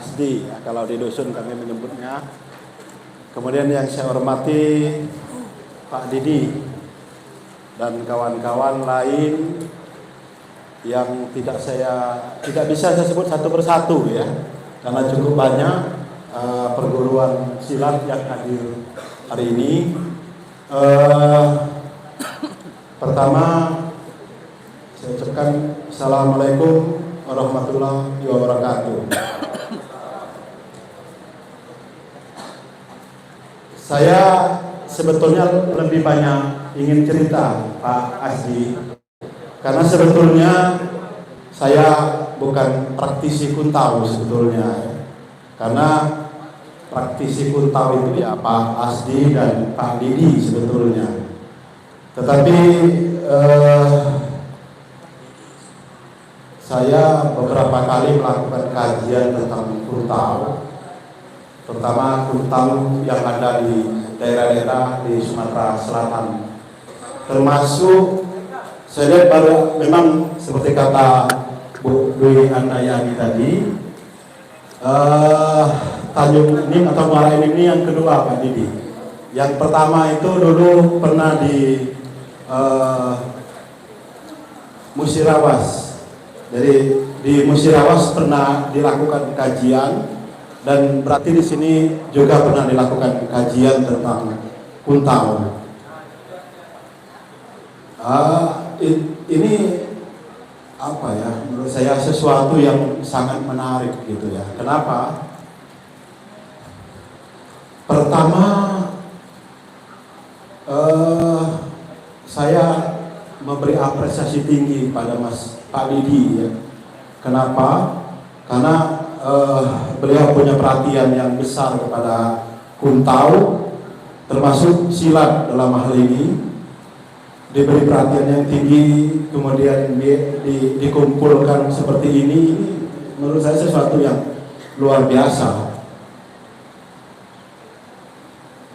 Asdi, ya, kalau di dusun kami menyebutnya. Kemudian yang saya hormati Pak Didi dan kawan-kawan lain yang tidak bisa saya sebut satu persatu ya, karena cukup banyak perguruan silat yang hadir hari ini. Pertama, saya ucapkan Assalamualaikum warahmatullahi wabarakatuh. Saya sebetulnya lebih banyak ingin cerita Pak Asdi, karena sebetulnya saya bukan praktisi kuntau sebetulnya, karena praktisi kuntau itu ya Pak Asdi dan Pak Didi sebetulnya. Tetapi saya beberapa kali melakukan kajian tentang kuntau, terutama kuntau yang ada di daerah-daerah di Sumatera Selatan. Termasuk saya lihat baru memang seperti kata Bu Dwi Handayani tadi, Tanjung ini atau Muara ini yang kedua Pak Didi. Yang pertama itu dulu pernah di Musirawas. Jadi di Musirawas pernah dilakukan kajian, dan berarti di sini juga pernah dilakukan kajian tentang kuntau. Ini apa ya? Menurut saya sesuatu yang sangat menarik gitu ya. Kenapa? Pertama, saya memberi apresiasi tinggi pada Pak Didi ya. Kenapa? Karena beliau punya perhatian yang besar kepada kuntau, termasuk silat dalam hal ini. Diberi perhatian yang tinggi, kemudian dikumpulkan seperti ini menurut saya sesuatu yang luar biasa.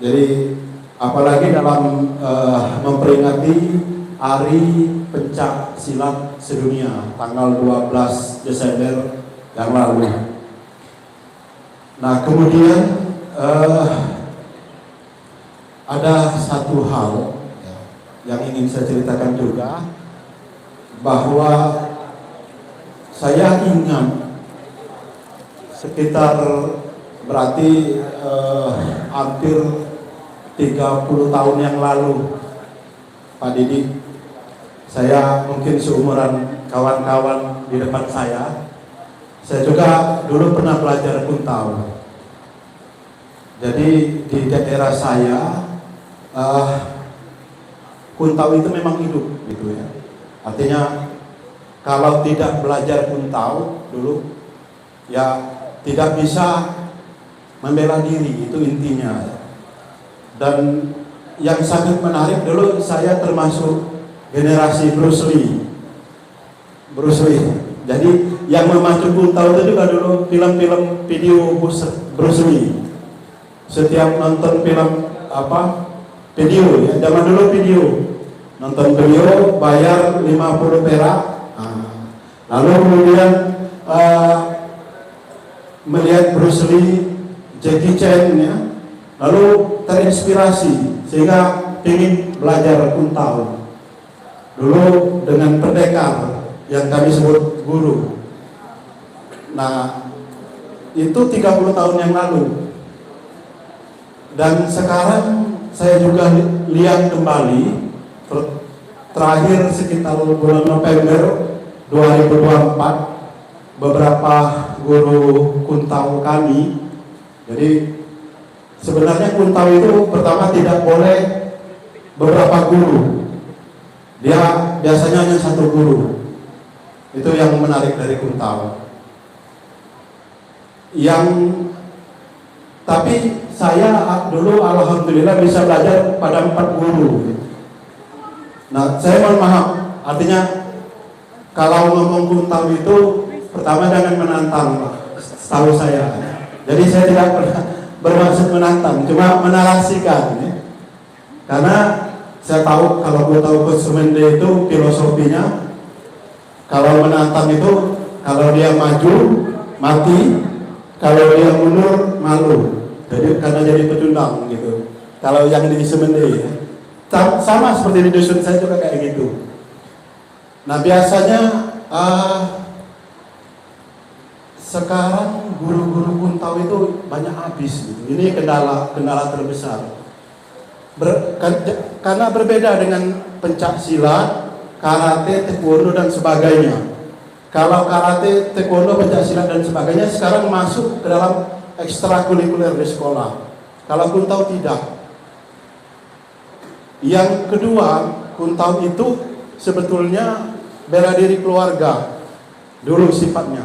Jadi apalagi dalam memperingati Hari Pencak Silat Sedunia tanggal 12 Desember yang lalu. Nah, kemudian ada satu hal yang ingin saya ceritakan juga, bahwa saya ingat sekitar berarti hampir 30 tahun yang lalu Pak Didi, saya mungkin seumuran kawan-kawan di depan saya juga dulu pernah belajar kuntau. Jadi di daerah saya kuntau itu memang hidup gitu ya. Artinya kalau tidak belajar kuntau dulu ya tidak bisa membela diri, itu intinya. Dan yang sangat menarik, dulu saya termasuk generasi Bruce Lee. Jadi yang memacu kuntau itu juga dulu film-film video Bruce Lee. Setiap nonton film video ya, zaman dulu video, nonton video bayar 50 perak. Lalu kemudian melihat Bruce Lee, Jackie Chan ya, lalu terinspirasi sehingga ingin belajar kuntau. Dulu dengan pendekar yang kami sebut guru. Nah, itu 30 tahun yang lalu. Dan sekarang saya juga lihat kembali, terakhir sekitar bulan November 2024, beberapa guru kuntau kami. Jadi sebenarnya kuntau itu pertama tidak boleh beberapa guru, dia biasanya hanya satu guru. Itu yang menarik dari kuntau. Tapi saya dulu alhamdulillah bisa belajar pada 4 guru. Nah, saya mohon maaf, artinya kalau ngomong kuntau itu pertama jangan menantang, setahu saya. Jadi saya tidak pernah bermaksud menantang, cuma menarasikan ya. Karena saya tahu kalau kuntau Kusumende itu filosofinya, kalau menantang itu kalau dia maju mati, Kalau dia mundur malu, jadi karena jadi pecundang gitu. Kalau yang di Semende ya. Sama seperti di dusun saya juga kayak gitu. Nah biasanya sekarang guru-guru Kuntau itu banyak habis gitu. Ini kendala terbesar. Karena berbeda dengan pencak silat, karate, taekwondo dan sebagainya. Kalau karate, taekwondo, pencak silat dan sebagainya sekarang masuk ke dalam ekstrakurikuler di sekolah. Kalau Kuntau tidak. Yang kedua, Kuntau itu sebetulnya bela diri keluarga dulu sifatnya.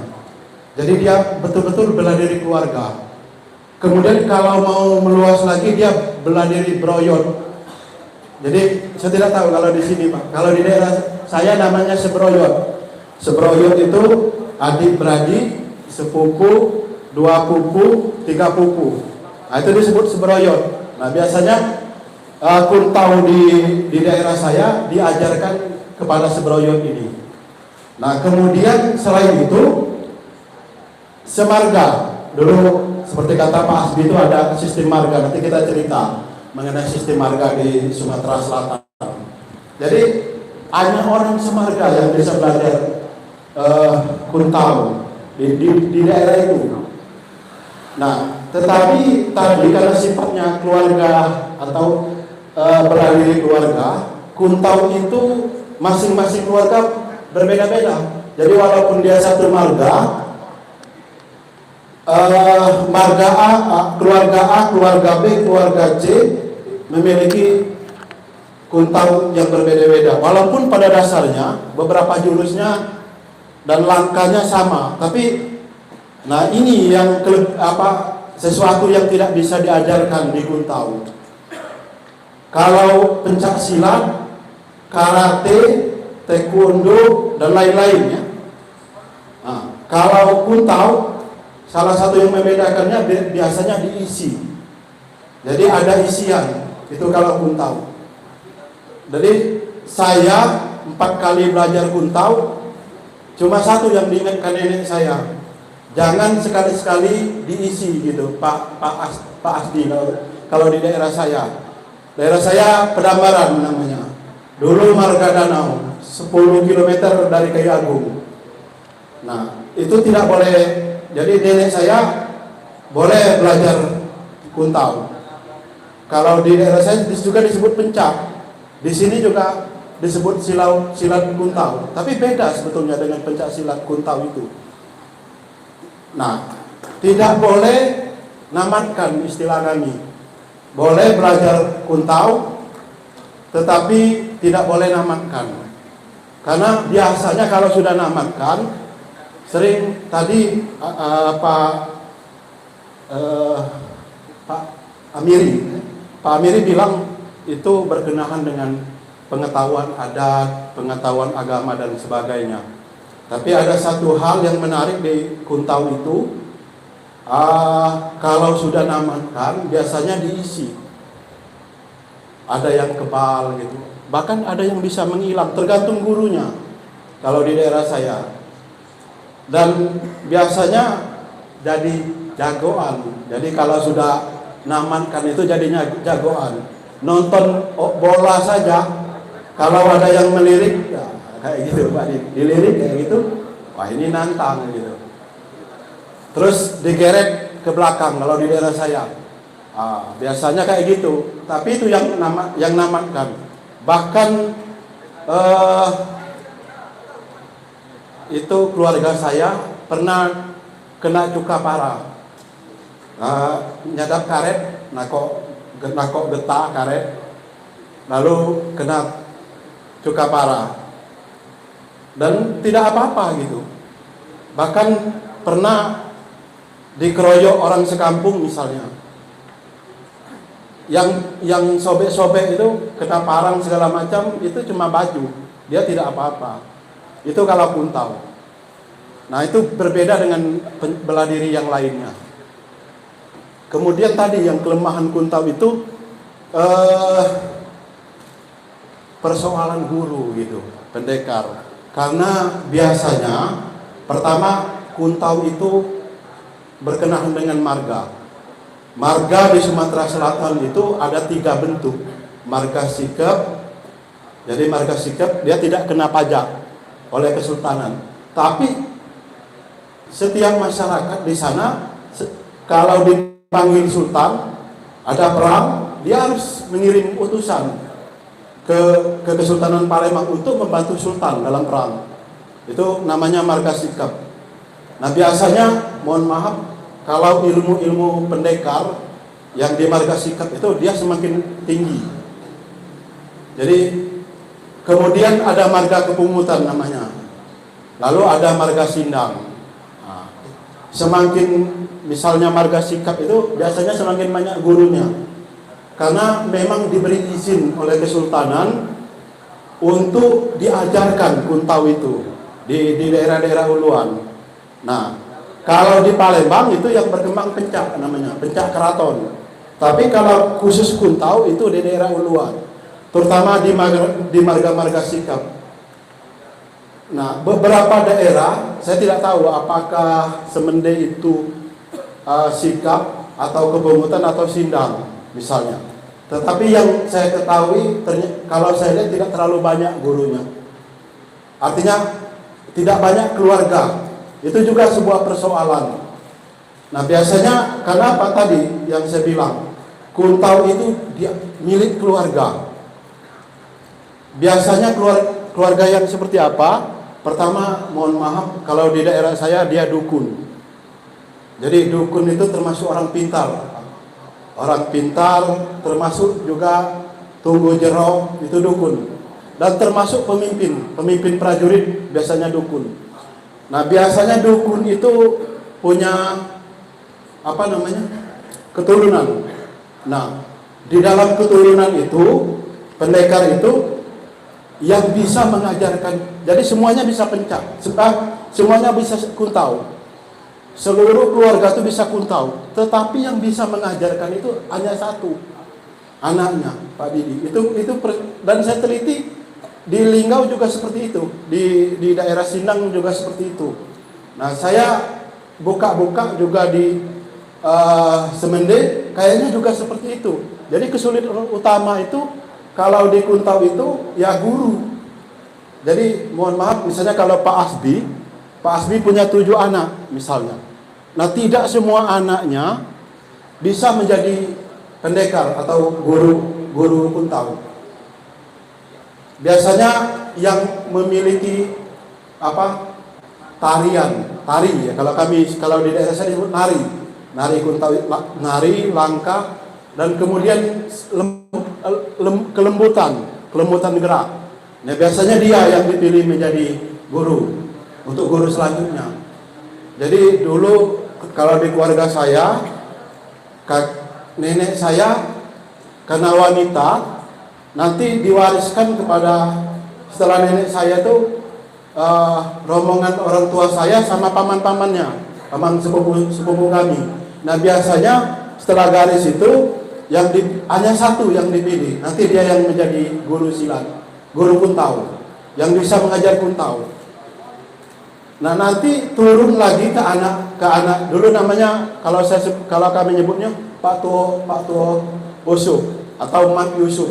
Jadi dia betul-betul bela diri keluarga. Kemudian kalau mau meluas lagi dia bela diri broyot. Jadi saya tidak tahu kalau di sini Pak. Kalau di daerah saya namanya sebroyot. Sebroyot itu adik beradik, sepupu, 2 pupu, 3 pupu. Nah itu disebut sebroyot. Nah biasanya Kuntau di daerah saya diajarkan kepada sebroyot ini. Nah kemudian selain itu semarga. Dulu seperti kata Pak Asbi itu ada sistem marga. Nanti kita cerita mengenai sistem marga di Sumatera Selatan. Jadi hanya orang semarga yang bisa belajar Kuntau di daerah itu. Nah tetapi tadi karena sifatnya keluarga atau bela diri keluarga, Kuntau itu masing-masing keluarga berbeda-beda. Jadi walaupun dia satu marga, marga A, keluarga B, keluarga C memiliki Kuntau yang berbeda-beda. Walaupun pada dasarnya beberapa jurusnya dan langkahnya sama, tapi nah ini yang sesuatu yang tidak bisa diajarkan di Kuntau. Kalau pencak silat, karate, taekwondo dan lain-lainnya. Nah, kalau Kuntau salah satu yang membedakannya biasanya diisi. Jadi ada isian. Itu kalau Kuntau. Jadi saya 4 kali belajar Kuntau, cuma satu yang diingatkan nenek saya. Jangan sekali-sekali diisi gitu, Pak Asdi kalau di daerah saya. Daerah saya Pedambaran namanya. Dulu Marga Danau, 10 km dari Kayu Agung. Nah, itu tidak boleh. Jadi nenek saya boleh belajar Kuntau. Kalau di daerah saya juga disebut pencak. Di sini juga disebut silat Kuntau. Tapi beda sebetulnya dengan pencak silat Kuntau itu. Nah, tidak boleh namatkan istilah kami. Boleh belajar Kuntau, tetapi tidak boleh namatkan. Karena biasanya kalau sudah namatkan, sering tadi Pak Amiri bilang itu berkenaan dengan pengetahuan adat, pengetahuan agama dan sebagainya. Tapi ada satu hal yang menarik di Kuntau itu. Kalau sudah namatkan biasanya diisi. Ada yang kebal gitu. Bahkan ada yang bisa menghilang tergantung gurunya. Kalau di daerah saya. Dan biasanya jadi jagoan. Jadi kalau sudah namatkan itu jadinya jagoan. Nonton bola saja kalau ada yang melirik ya, kayak gitu Pak, dilirik kayak gitu. Wah ini nantang gitu. Terus digeret ke belakang kalau di daerah saya. Biasanya kayak gitu. Tapi itu yang namatkan. Bahkan itu keluarga saya pernah kena cuka parah. Nyadap karet, nakok getah karet. Lalu kena cuka parah. Dan tidak apa-apa gitu. Bahkan pernah dikeroyok orang sekampung misalnya, yang sobek-sobek itu kena parang segala macam, itu cuma baju, dia tidak apa-apa. Itu kalau Kuntau. Nah itu berbeda dengan bela diri yang lainnya. Kemudian tadi yang kelemahan Kuntau itu persoalan guru gitu, pendekar. Karena biasanya pertama Kuntau itu berkenaan dengan marga. Marga di Sumatera Selatan itu ada 3 bentuk. Marga sikep, jadi marga sikep dia tidak kena pajak oleh kesultanan. Tapi setiap masyarakat di sana kalau dipanggil sultan, ada perang, dia harus mengirim utusan ke Kesultanan Palembang untuk membantu sultan dalam perang. Itu namanya marga sikep. Nah biasanya, mohon maaf, kalau ilmu-ilmu pendekar yang di marga sikep itu dia semakin tinggi. Jadi kemudian ada marga kepungutan namanya. Lalu ada marga sindang. Nah, semakin misalnya marga sikap itu biasanya semakin banyak gurunya. Karena memang diberi izin oleh kesultanan untuk diajarkan kuntau itu di daerah-daerah uluan. Nah, kalau di Palembang itu yang berkembang pencak namanya, pencak keraton. Tapi kalau khusus kuntau itu di daerah uluan, terutama di marga-marga sikap. Nah, beberapa daerah saya tidak tahu apakah Semende itu sikap atau kepungutan atau sindang misalnya. Tetapi yang saya ketahui kalau saya lihat tidak terlalu banyak gurunya. Artinya tidak banyak keluarga. Itu juga sebuah persoalan. Nah biasanya karena apa tadi yang saya bilang, kuntau itu dia milik keluarga. Biasanya keluarga yang seperti apa? Pertama, mohon maaf, kalau di daerah saya dia dukun. Jadi dukun itu termasuk orang pintar. Orang pintar termasuk juga tunggu jero itu dukun. Dan termasuk pemimpin prajurit biasanya dukun. Nah biasanya dukun itu punya keturunan. Nah di dalam keturunan itu pendekar itu yang bisa mengajarkan, jadi semuanya bisa pencak, semuanya bisa kuntau, seluruh keluarga itu bisa kuntau, tetapi yang bisa mengajarkan itu hanya satu, anaknya Pak Didi. Dan saya teliti di Linggau juga seperti itu, di daerah Sindang juga seperti itu. Nah saya buka-buka juga di Semende, kayaknya juga seperti itu. Jadi kesulitan utama itu kalau di kuntau itu ya guru. Jadi mohon maaf, misalnya kalau Pak Asbi punya 7 anak misalnya. Nah tidak semua anaknya bisa menjadi pendekar atau guru kuntau. Biasanya yang memiliki tari ya, kalau di daerah saya disebut nari kuntau, nari langkah, dan kemudian kelembutan gerak. Nah biasanya dia yang dipilih menjadi guru untuk guru selanjutnya. Jadi dulu kalau di keluarga saya, nenek saya karena wanita, nanti diwariskan kepada, setelah nenek saya itu rombongan orang tua saya sama paman-pamannya, paman sepupu kami. Nah biasanya setelah garis itu hanya satu yang dipilih, nanti dia yang menjadi guru silat, guru kuntau, yang bisa mengajar kuntau. Nah nanti turun lagi ke anak, dulu namanya kalau kami nyebutnya Pak Tuo Yusuf atau Mat Yusuf,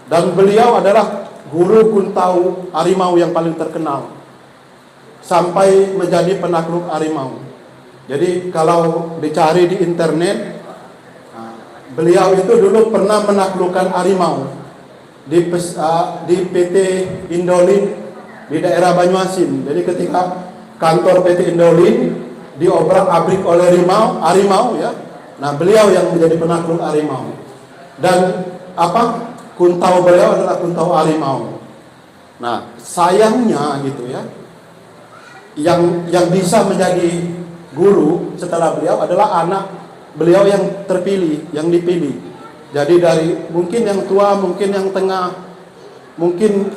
dan beliau adalah guru kuntau harimau yang paling terkenal sampai menjadi penakluk harimau. Jadi kalau dicari di internet, beliau itu dulu pernah menaklukkan harimau di PT Indolin di daerah Banyuasin. Jadi ketika kantor PT Indolin diobrak-abrik oleh harimau ya. Nah, beliau yang menjadi penakluk harimau. Dan kuntau beliau adalah kuntau harimau. Nah, sayangnya gitu ya. Yang bisa menjadi guru setelah beliau adalah anak beliau yang terpilih, yang dipilih. Jadi dari mungkin yang tua, mungkin yang tengah, mungkin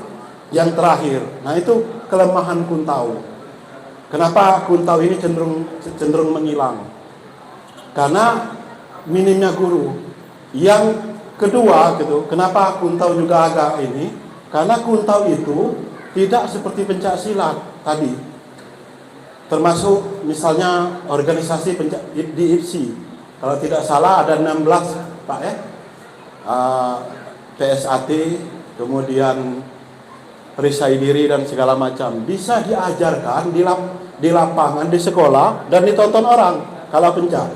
yang terakhir. Nah itu kelemahan kuntau. Kenapa kuntau ini cenderung menghilang? Karena minimnya guru. Yang kedua gitu, kenapa kuntau juga agak ini? Karena kuntau itu tidak seperti pencak silat tadi. termasuk misalnya organisasi di IPSI. Kalau tidak salah ada 16 Pak ya, PSAT, kemudian perisai diri dan segala macam. Bisa diajarkan di lapangan, di sekolah, dan ditonton orang kalau pencak.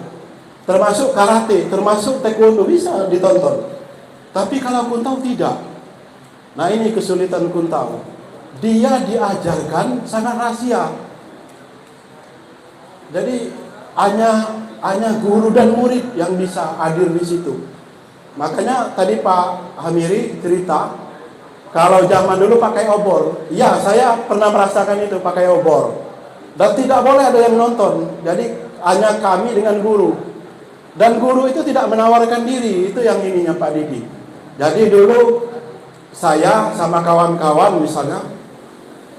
Termasuk karate, termasuk taekwondo bisa ditonton. Tapi kalau Kuntau tidak. Nah ini kesulitan Kuntau. Dia diajarkan sangat rahasia. Jadi hanya guru dan murid yang bisa hadir di situ. Makanya tadi Pak Hamiri cerita, kalau zaman dulu pakai obor. Ya, saya pernah merasakan itu pakai obor. Dan tidak boleh ada yang nonton. Jadi hanya kami dengan guru. Dan guru itu tidak menawarkan diri. Itu yang ininya Pak Didi. Jadi dulu saya sama kawan-kawan misalnya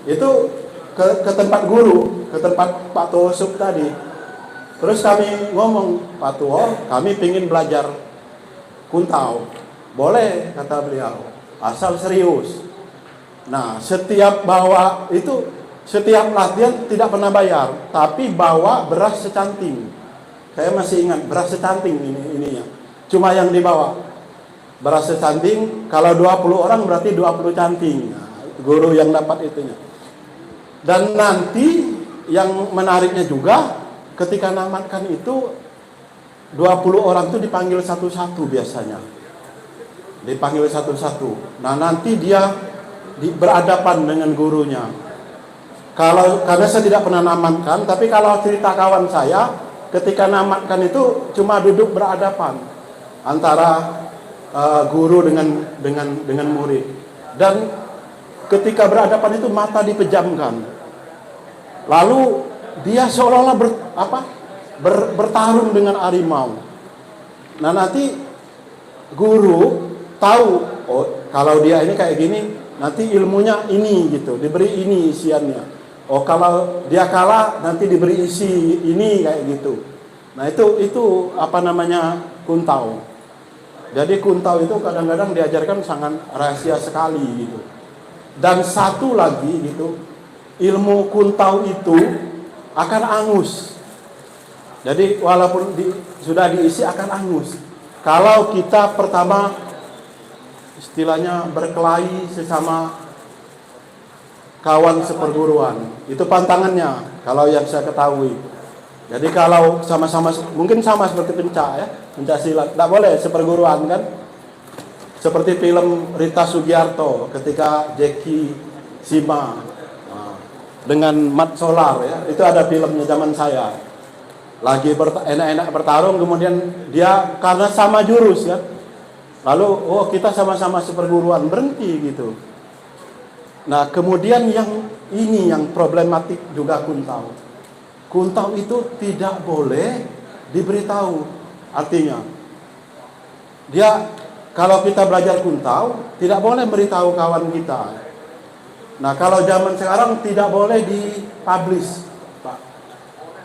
itu ke tempat guru, ke tempat Pak Tosuk tadi. Terus kami ngomong, Pak Tuo, kami ingin belajar Kuntau. Boleh, kata beliau, asal serius. Nah, setiap latihan tidak pernah bayar, tapi bawa beras secanting. Saya masih ingat beras secanting ininya. Cuma yang dibawa beras secanting, kalau 20 orang berarti 20 canting. Nah, guru yang dapat itunya. Dan nanti yang menariknya juga, ketika namatkan itu 20 orang itu dipanggil satu-satu biasanya. Dipanggil satu-satu. Nah, nanti dia berhadapan dengan gurunya. Karena saya tidak pernah namatkan, tapi kalau cerita kawan saya, ketika namatkan itu cuma duduk berhadapan antara guru dengan murid. Dan ketika berhadapan itu mata dipejamkan. Lalu dia seolah-olah bertarung dengan harimau. Nah, nanti guru tahu, oh kalau dia ini kayak gini, nanti ilmunya ini gitu, diberi ini isiannya. Oh kalau dia kalah nanti diberi isi ini kayak gitu. Nah itu apa namanya Kuntau. Jadi Kuntau itu kadang-kadang diajarkan sangat rahasia sekali gitu. Dan satu lagi gitu, ilmu Kuntau itu akan angus. Jadi walaupun sudah diisi akan angus. Kalau kita pertama istilahnya berkelahi sesama kawan seperguruan, itu pantangannya kalau yang saya ketahui. Jadi kalau sama-sama mungkin sama seperti pencak ya, pencak silat, tidak boleh seperguruan kan. Seperti film Rita Sugiarto ketika Jackie Sima dengan Mat Solar ya, itu ada filmnya zaman saya. Lagi enak-enak bertarung, kemudian dia karena sama jurus ya. Lalu oh kita sama-sama seperguruan, berhenti gitu. Nah kemudian yang problematik juga Kuntau. Kuntau itu tidak boleh diberitahu. Artinya dia kalau kita belajar Kuntau tidak boleh beritahu kawan kita. Nah kalau zaman sekarang tidak boleh dipublish, Pak.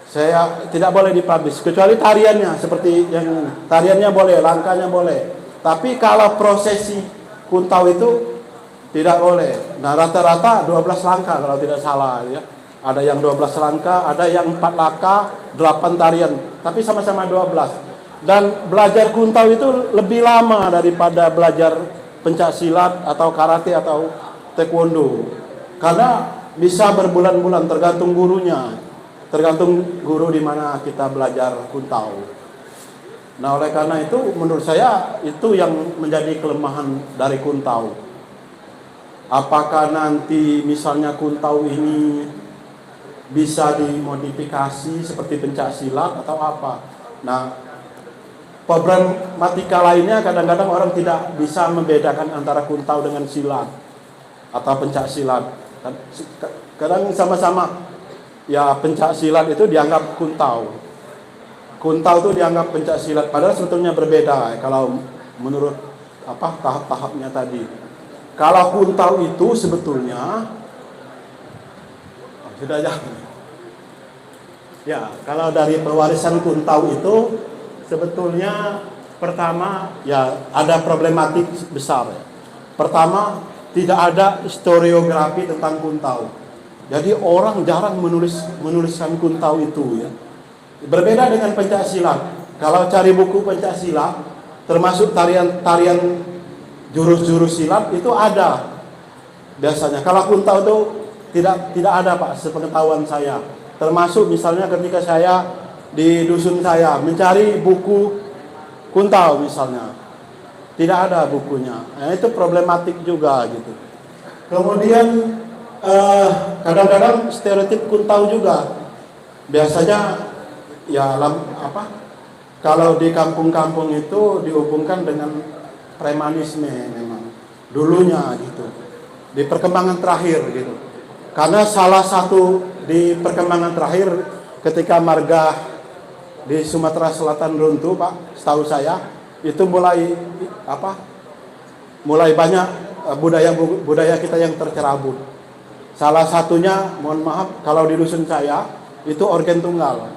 Saya tidak boleh dipublish kecuali tariannya, seperti yang tariannya boleh, langkahnya boleh. Tapi kalau prosesi Kuntau itu tidak boleh. Nah rata-rata 12 langkah kalau tidak salah ya. Ada yang 12 langkah, ada yang 4 langkah, 8 tarian. Tapi sama-sama 12. Dan belajar Kuntau itu lebih lama daripada belajar pencak silat atau karate atau taekwondo. Karena bisa berbulan-bulan tergantung gurunya. Tergantung guru di mana kita belajar Kuntau. Nah oleh karena itu menurut saya itu yang menjadi kelemahan dari Kuntau. Apakah nanti misalnya Kuntau ini bisa dimodifikasi seperti pencak silat atau apa? Nah problematika lainnya kadang-kadang orang tidak bisa membedakan antara Kuntau dengan silat atau pencak silat. Kadang sama-sama ya pencak silat itu dianggap Kuntau. Kuntau itu dianggap pencak silat, padahal sebetulnya berbeda kalau menurut tahap-tahapnya tadi. Kalau Kuntau itu sebetulnya sudah ya, kalau dari pewarisan Kuntau itu sebetulnya pertama ya ada problematik besar. Pertama, tidak ada historiografi tentang Kuntau. Jadi orang jarang menuliskan kuntau itu ya. Berbeda dengan pencak silat. Kalau cari buku pencak silat, termasuk tarian jurus-jurus silat itu ada biasanya. Kalau kuntau itu tidak ada Pak, sepengetahuan saya. Termasuk misalnya ketika saya di dusun saya mencari buku kuntau misalnya, tidak ada bukunya. Nah, itu problematik juga gitu. Kemudian kadang-kadang stereotip kuntau juga. Biasanya ya kalau di kampung-kampung itu dihubungkan dengan premanisme memang dulunya gitu. Di perkembangan terakhir gitu. Karena salah satu di perkembangan terakhir ketika marga di Sumatera Selatan runtuh Pak, setahu saya itu mulai banyak budaya kita yang tercerabut. Salah satunya, mohon maaf, kalau di dusun saya itu organ tunggal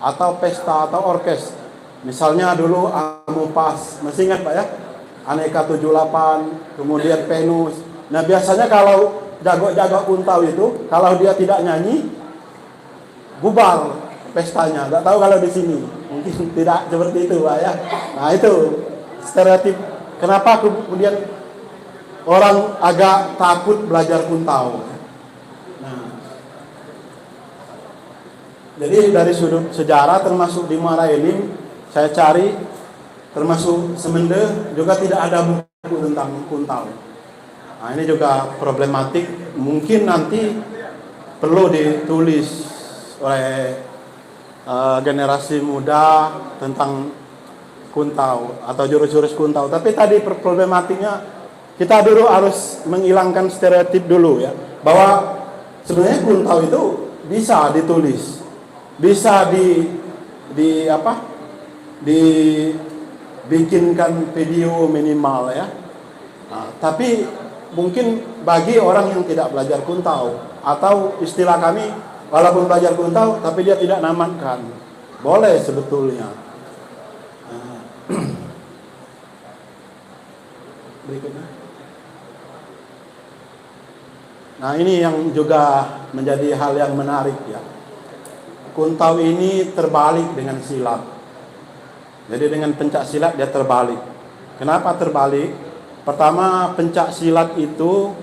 atau pesta atau orkes. Misalnya dulu Amupas, masih ingat Pak ya? Aneka 78, kemudian Penus. Nah biasanya kalau jago-jago kuntau itu, kalau dia tidak nyanyi, bubar pestanya. Nggak tahu kalau di sini, mungkin tidak seperti itu Pak ya. Nah itu stereotip. Kenapa kemudian orang agak takut belajar kuntau? Nah, jadi dari sudut sejarah termasuk di Muara Enim, saya cari termasuk Semende juga tidak ada buku tentang kuntau. Nah ini juga problematik, mungkin nanti perlu ditulis oleh generasi muda tentang kuntau atau jurus-jurus kuntau. Tapi tadi problematiknya kita dulu harus menghilangkan stereotip dulu ya, bahwa sebenarnya kuntau itu bisa ditulis, bisa dibikinkan video minimal ya. Nah, tapi mungkin bagi orang yang tidak belajar kuntau, atau istilah kami walaupun belajar kuntau tapi dia tidak namatkan, boleh sebetulnya. Berikutnya. Nah ini yang juga menjadi hal yang menarik ya. Kuntau ini terbalik dengan silat. Jadi dengan pencak silat dia terbalik. Kenapa terbalik? Pertama, pencak silat itu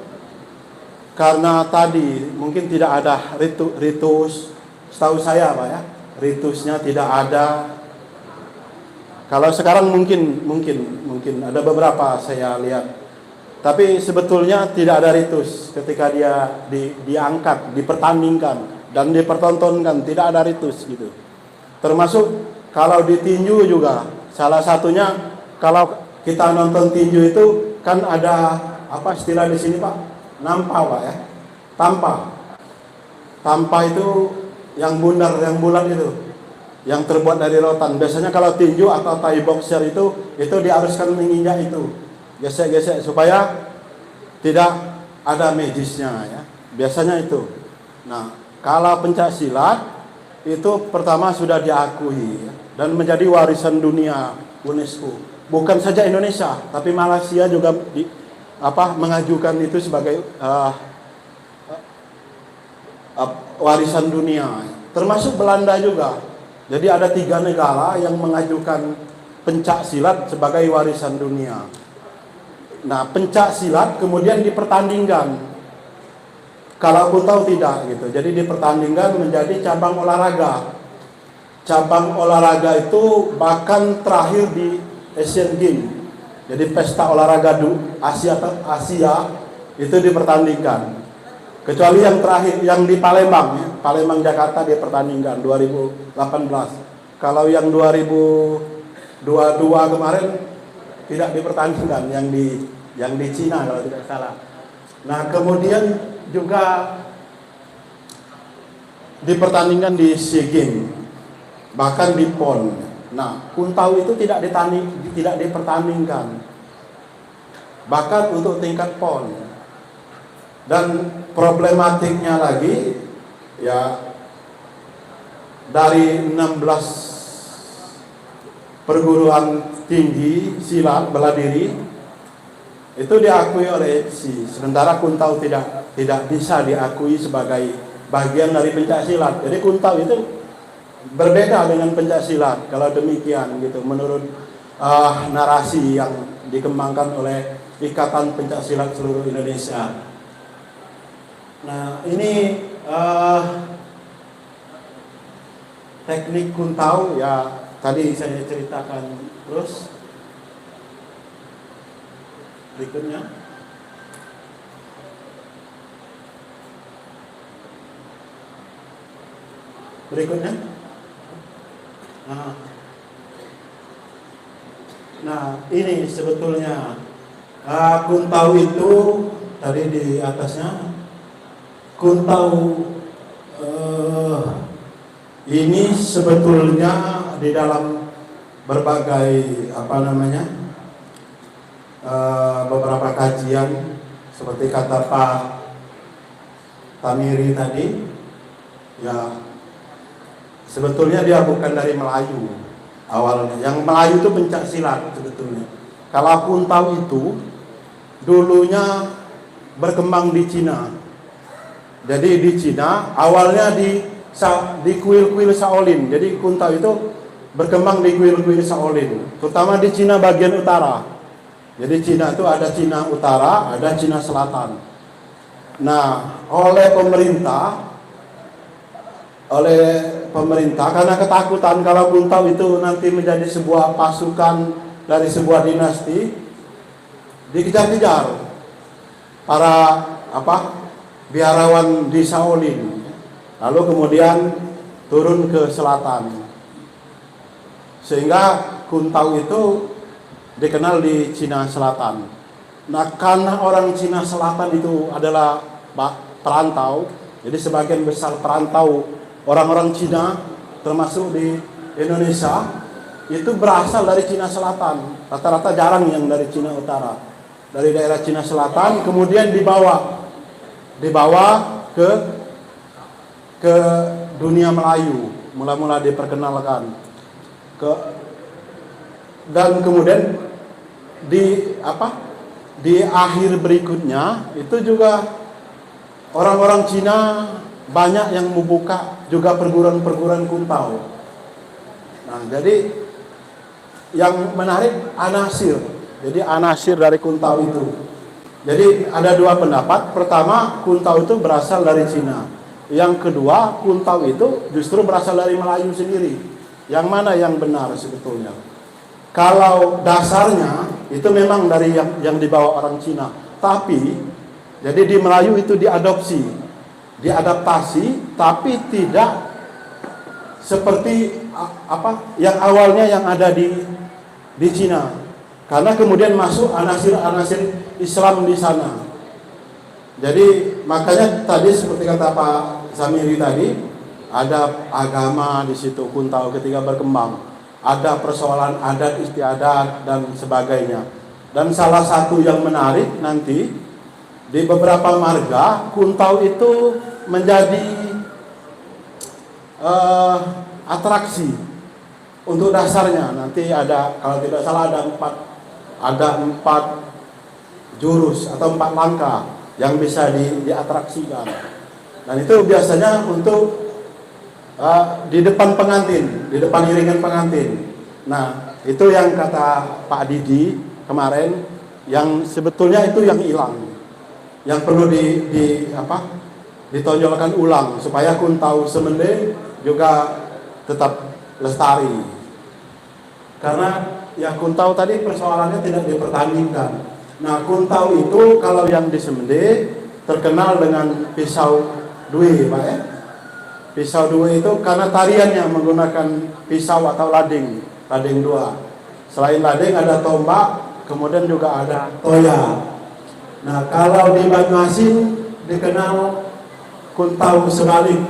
karena tadi mungkin tidak ada ritus, setahu saya Pak ya, ritusnya tidak ada. Kalau sekarang mungkin ada beberapa saya lihat, tapi sebetulnya tidak ada ritus ketika dia diangkat, dipertandingkan dan dipertontonkan, tidak ada ritus gitu. Termasuk kalau di tinju juga, salah satunya kalau kita nonton tinju itu kan ada apa istilah di sini Pak? Nampa Pak ya, tampa itu yang bundar, yang bulat itu, yang terbuat dari rotan. Biasanya kalau tinju atau Thai boxer itu diharuskan menginjak itu, gesek-gesek supaya tidak ada medisnya ya. Biasanya itu. Nah, kalau pencak silat itu pertama sudah diakui ya, dan menjadi warisan dunia UNESCO. Bukan saja Indonesia, tapi Malaysia juga mengajukan itu sebagai warisan dunia. Termasuk Belanda juga. Jadi ada 3 negara yang mengajukan pencak silat sebagai warisan dunia. Nah, pencak silat kemudian dipertandingkan. Kalau kuntau tidak gitu. Jadi dipertandingkan menjadi cabang olahraga. Cabang olahraga itu bahkan terakhir di Asian Games. Jadi pesta olahraga Asia itu dipertandingkan. Kecuali yang terakhir yang di Palembang ya, Palembang Jakarta dipertandingkan 2018. Kalau yang 2022 kemarin tidak dipertandingkan, yang di Cina kalau tidak salah. Nah, kemudian juga dipertandingkan di SEA Games, bahkan di PON. Nah, kuntau itu tidak dipertandingkan, bahkan untuk tingkat PON. Dan problematiknya lagi ya, dari 16 perguruan tinggi silat bela diri itu diakui oleh EPSI, sementara kuntau tidak bisa diakui sebagai bagian dari pencak silat. Jadi kuntau itu berbeda dengan pencak silat kalau demikian gitu menurut narasi yang dikembangkan oleh Ikatan Pencak Silat seluruh Indonesia. Nah, ini teknik kuntau ya tadi saya ceritakan. Terus berikutnya nah ini sebetulnya kuntau itu tadi di atasnya kuntau ini sebetulnya di dalam berbagai beberapa kajian seperti kata Pak Tamiri tadi ya sebetulnya dia bukan dari Melayu awalnya. Yang Melayu itu pencak silat sebetulnya. Kalau kuntau itu dulunya berkembang di Cina. Jadi di Cina awalnya di kuil-kuil Shaolin. Jadi kuntau itu berkembang di kuil-kuil Shaolin, terutama di Cina bagian utara. Jadi Cina itu ada Cina Utara, ada Cina Selatan. Nah, oleh pemerintah karena ketakutan kalau kuntau itu nanti menjadi sebuah pasukan dari sebuah dinasti, dikejar-kejar para biarawan di Shaolin, lalu kemudian turun ke selatan, sehingga kuntau itu dikenal di Cina Selatan. Nah, karena orang Cina Selatan itu adalah perantau, jadi sebagian besar perantau orang-orang Cina termasuk di Indonesia itu berasal dari Cina Selatan. Rata-rata jarang yang dari Cina Utara. Dari daerah Cina Selatan kemudian dibawa ke dunia Melayu, mula-mula diperkenalkan dan kemudian di akhir berikutnya itu juga orang-orang Cina banyak yang membuka juga perguruan-perguruan kuntau. Nah, jadi yang menarik anasir. Jadi anasir dari kuntau itu. Jadi ada dua pendapat. Pertama, kuntau itu berasal dari Cina. Yang kedua, kuntau itu justru berasal dari Melayu sendiri. Yang mana yang benar sebetulnya? Kalau dasarnya itu memang dari yang dibawa orang Cina. Tapi jadi di Melayu itu diadaptasi, tapi tidak seperti yang awalnya yang ada di Cina. Karena kemudian masuk anasir-anasir Islam di sana. Jadi makanya tadi seperti kata Pak Samiri tadi, ada agama di situ kuntau ketika berkembang. Ada persoalan adat istiadat dan sebagainya. Dan salah satu yang menarik nanti di beberapa marga kuntau itu menjadi atraksi untuk dasarnya. Nanti ada, kalau tidak salah ada empat jurus atau 4 langkah yang bisa diatraksikan. Dan itu biasanya untuk di depan pengantin, di depan iringan pengantin. Nah, itu yang kata Pak Didi kemarin, yang sebetulnya itu yang hilang, yang perlu ditonjolkan ulang supaya kuntau Semende juga tetap lestari. Karena yang kuntau tadi persoalannya tidak dipertandingkan. Nah, kuntau itu kalau yang di Semende terkenal dengan pisau due, Pak ya. Pisau due itu karena tariannya menggunakan pisau atau lading 2. Selain lading ada tombak, kemudian juga ada toya. Nah, kalau di Banyuasin dikenal kuntau sebalik.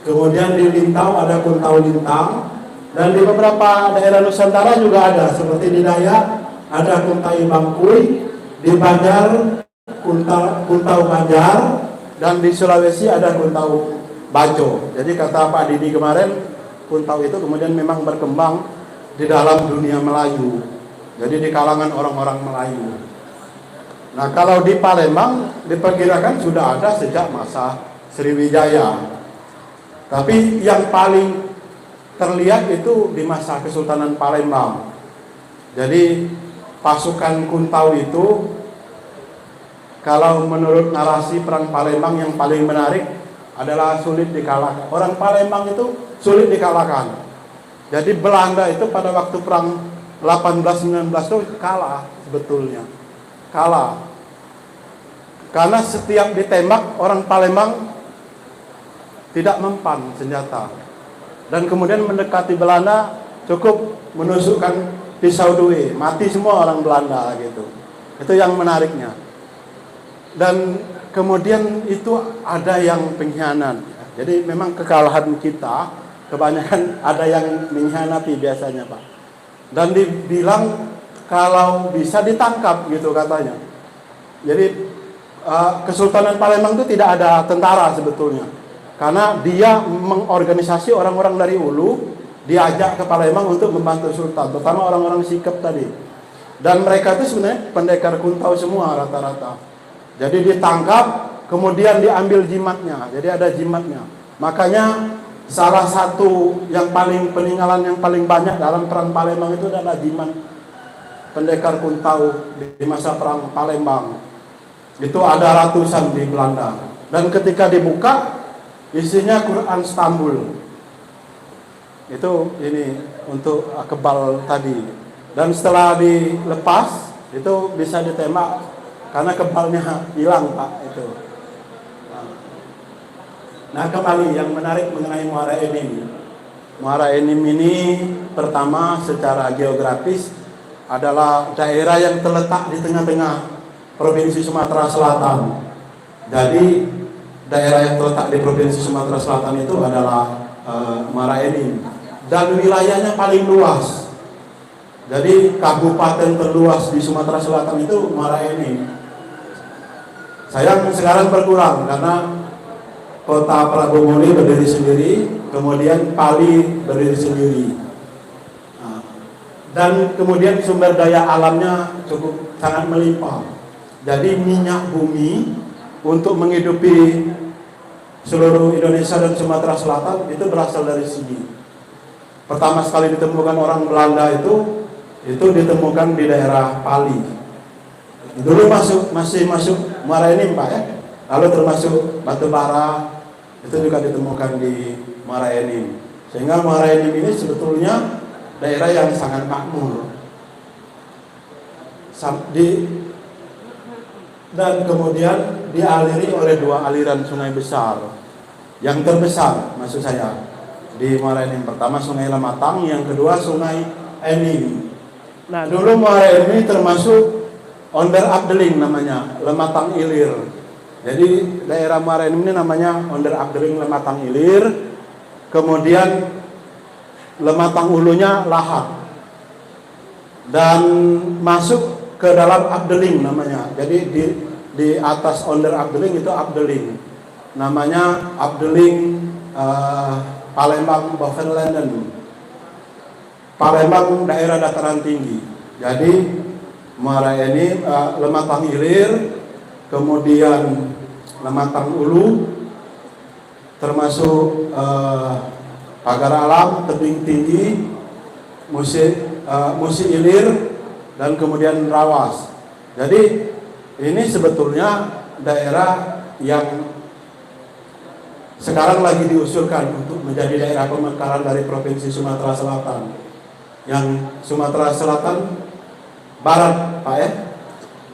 Kemudian di Lintau ada kuntau lintang. Dan di beberapa daerah Nusantara juga ada, seperti di Dayak ada kuntau Bangkui, di Banjar kuntau Banjar, dan di Sulawesi ada kuntau Bajo. Jadi kata Pak Didi kemarin, kuntau itu kemudian memang berkembang di dalam dunia Melayu. Jadi di kalangan orang-orang Melayu. Nah, kalau di Palembang diperkirakan sudah ada sejak masa Sriwijaya. Tapi yang paling terlihat itu di masa Kesultanan Palembang. Jadi pasukan Kuntau itu, kalau menurut narasi perang Palembang, yang paling menarik adalah sulit dikalahkan. Orang Palembang itu sulit dikalahkan. Jadi Belanda itu pada waktu perang 1819 itu kalah sebetulnya. Kalah. Karena setiap ditembak orang Palembang tidak mempan senjata. Dan kemudian mendekati Belanda, cukup menusukkan pisau due, mati semua orang Belanda gitu. Itu yang menariknya. Dan kemudian itu ada yang pengkhianat. Jadi memang kekalahan kita kebanyakan ada yang mengkhianati biasanya, Pak. Dan dibilang kalau bisa ditangkap gitu katanya. Jadi Kesultanan Palembang itu tidak ada tentara sebetulnya. Karena dia mengorganisasi orang-orang dari Ulu, diajak ke Palembang untuk membantu Sultan, terutama orang-orang Sikep tadi. Dan mereka itu sebenarnya pendekar Kuntau semua rata-rata. Jadi ditangkap, kemudian diambil jimatnya. Jadi ada jimatnya. Makanya salah satu yang paling peninggalan yang paling banyak dalam perang Palembang itu adalah jimat pendekar Kuntau di masa perang Palembang. Itu ada ratusan di Belanda. Dan ketika dibuka, isinya Quran Istanbul. Itu ini untuk kebal tadi. Dan setelah dilepas, itu bisa ditembak karena kebalnya hilang, Pak, itu. Nah, kembali yang menarik mengenai Muara Enim. Muara Enim ini pertama secara geografis adalah daerah yang terletak di tengah-tengah Provinsi Sumatera Selatan. Jadi daerah yang terletak di Provinsi Sumatera Selatan itu adalah Muara Enim. Dan wilayahnya paling luas. Jadi kabupaten terluas di Sumatera Selatan itu Muara Enim. Sayang sekarang berkurang karena kota Prabomuli berdiri sendiri, kemudian Pali berdiri sendiri. Dan kemudian sumber daya alamnya cukup sangat melimpah. Jadi minyak bumi untuk menghidupi seluruh Indonesia dan Sumatera Selatan itu berasal dari sini. Pertama sekali ditemukan orang Belanda itu ditemukan di daerah Pali. Dulu masih masuk Muara Enim, Pak, ya. Lalu termasuk batu bara itu juga ditemukan di Muara Enim. Sehingga Muara Enim ini sebetulnya daerah yang sangat makmur. Dan kemudian dialiri oleh dua aliran sungai besar. Yang terbesar maksud saya di Muara Enim, pertama Sungai Lematang, yang kedua Sungai Enim. Nah, dulu Muara Enim ini termasuk Onder Abdeling namanya, Lematang Ilir. Jadi daerah Muara Enim ini namanya Onder Abdeling Lematang Ilir. Kemudian Lematang Hulunya Lahat. Dan masuk ke dalam Abdeling namanya. Jadi di atas Onder Abdeling itu Abdeling. Namanya Abdeling Palembang Bovenlanden. Palembang daerah dataran tinggi. Jadi Muara Enim, Lematang Ilir, kemudian Lematang Ulu, termasuk Pagar Alam, Tebing Tinggi, Musi Ilir, dan kemudian Rawas. Jadi ini sebetulnya daerah yang sekarang lagi diusulkan untuk menjadi daerah pemekaran dari Provinsi Sumatera Selatan. Yang Sumatera Selatan Barat, Pak, ya.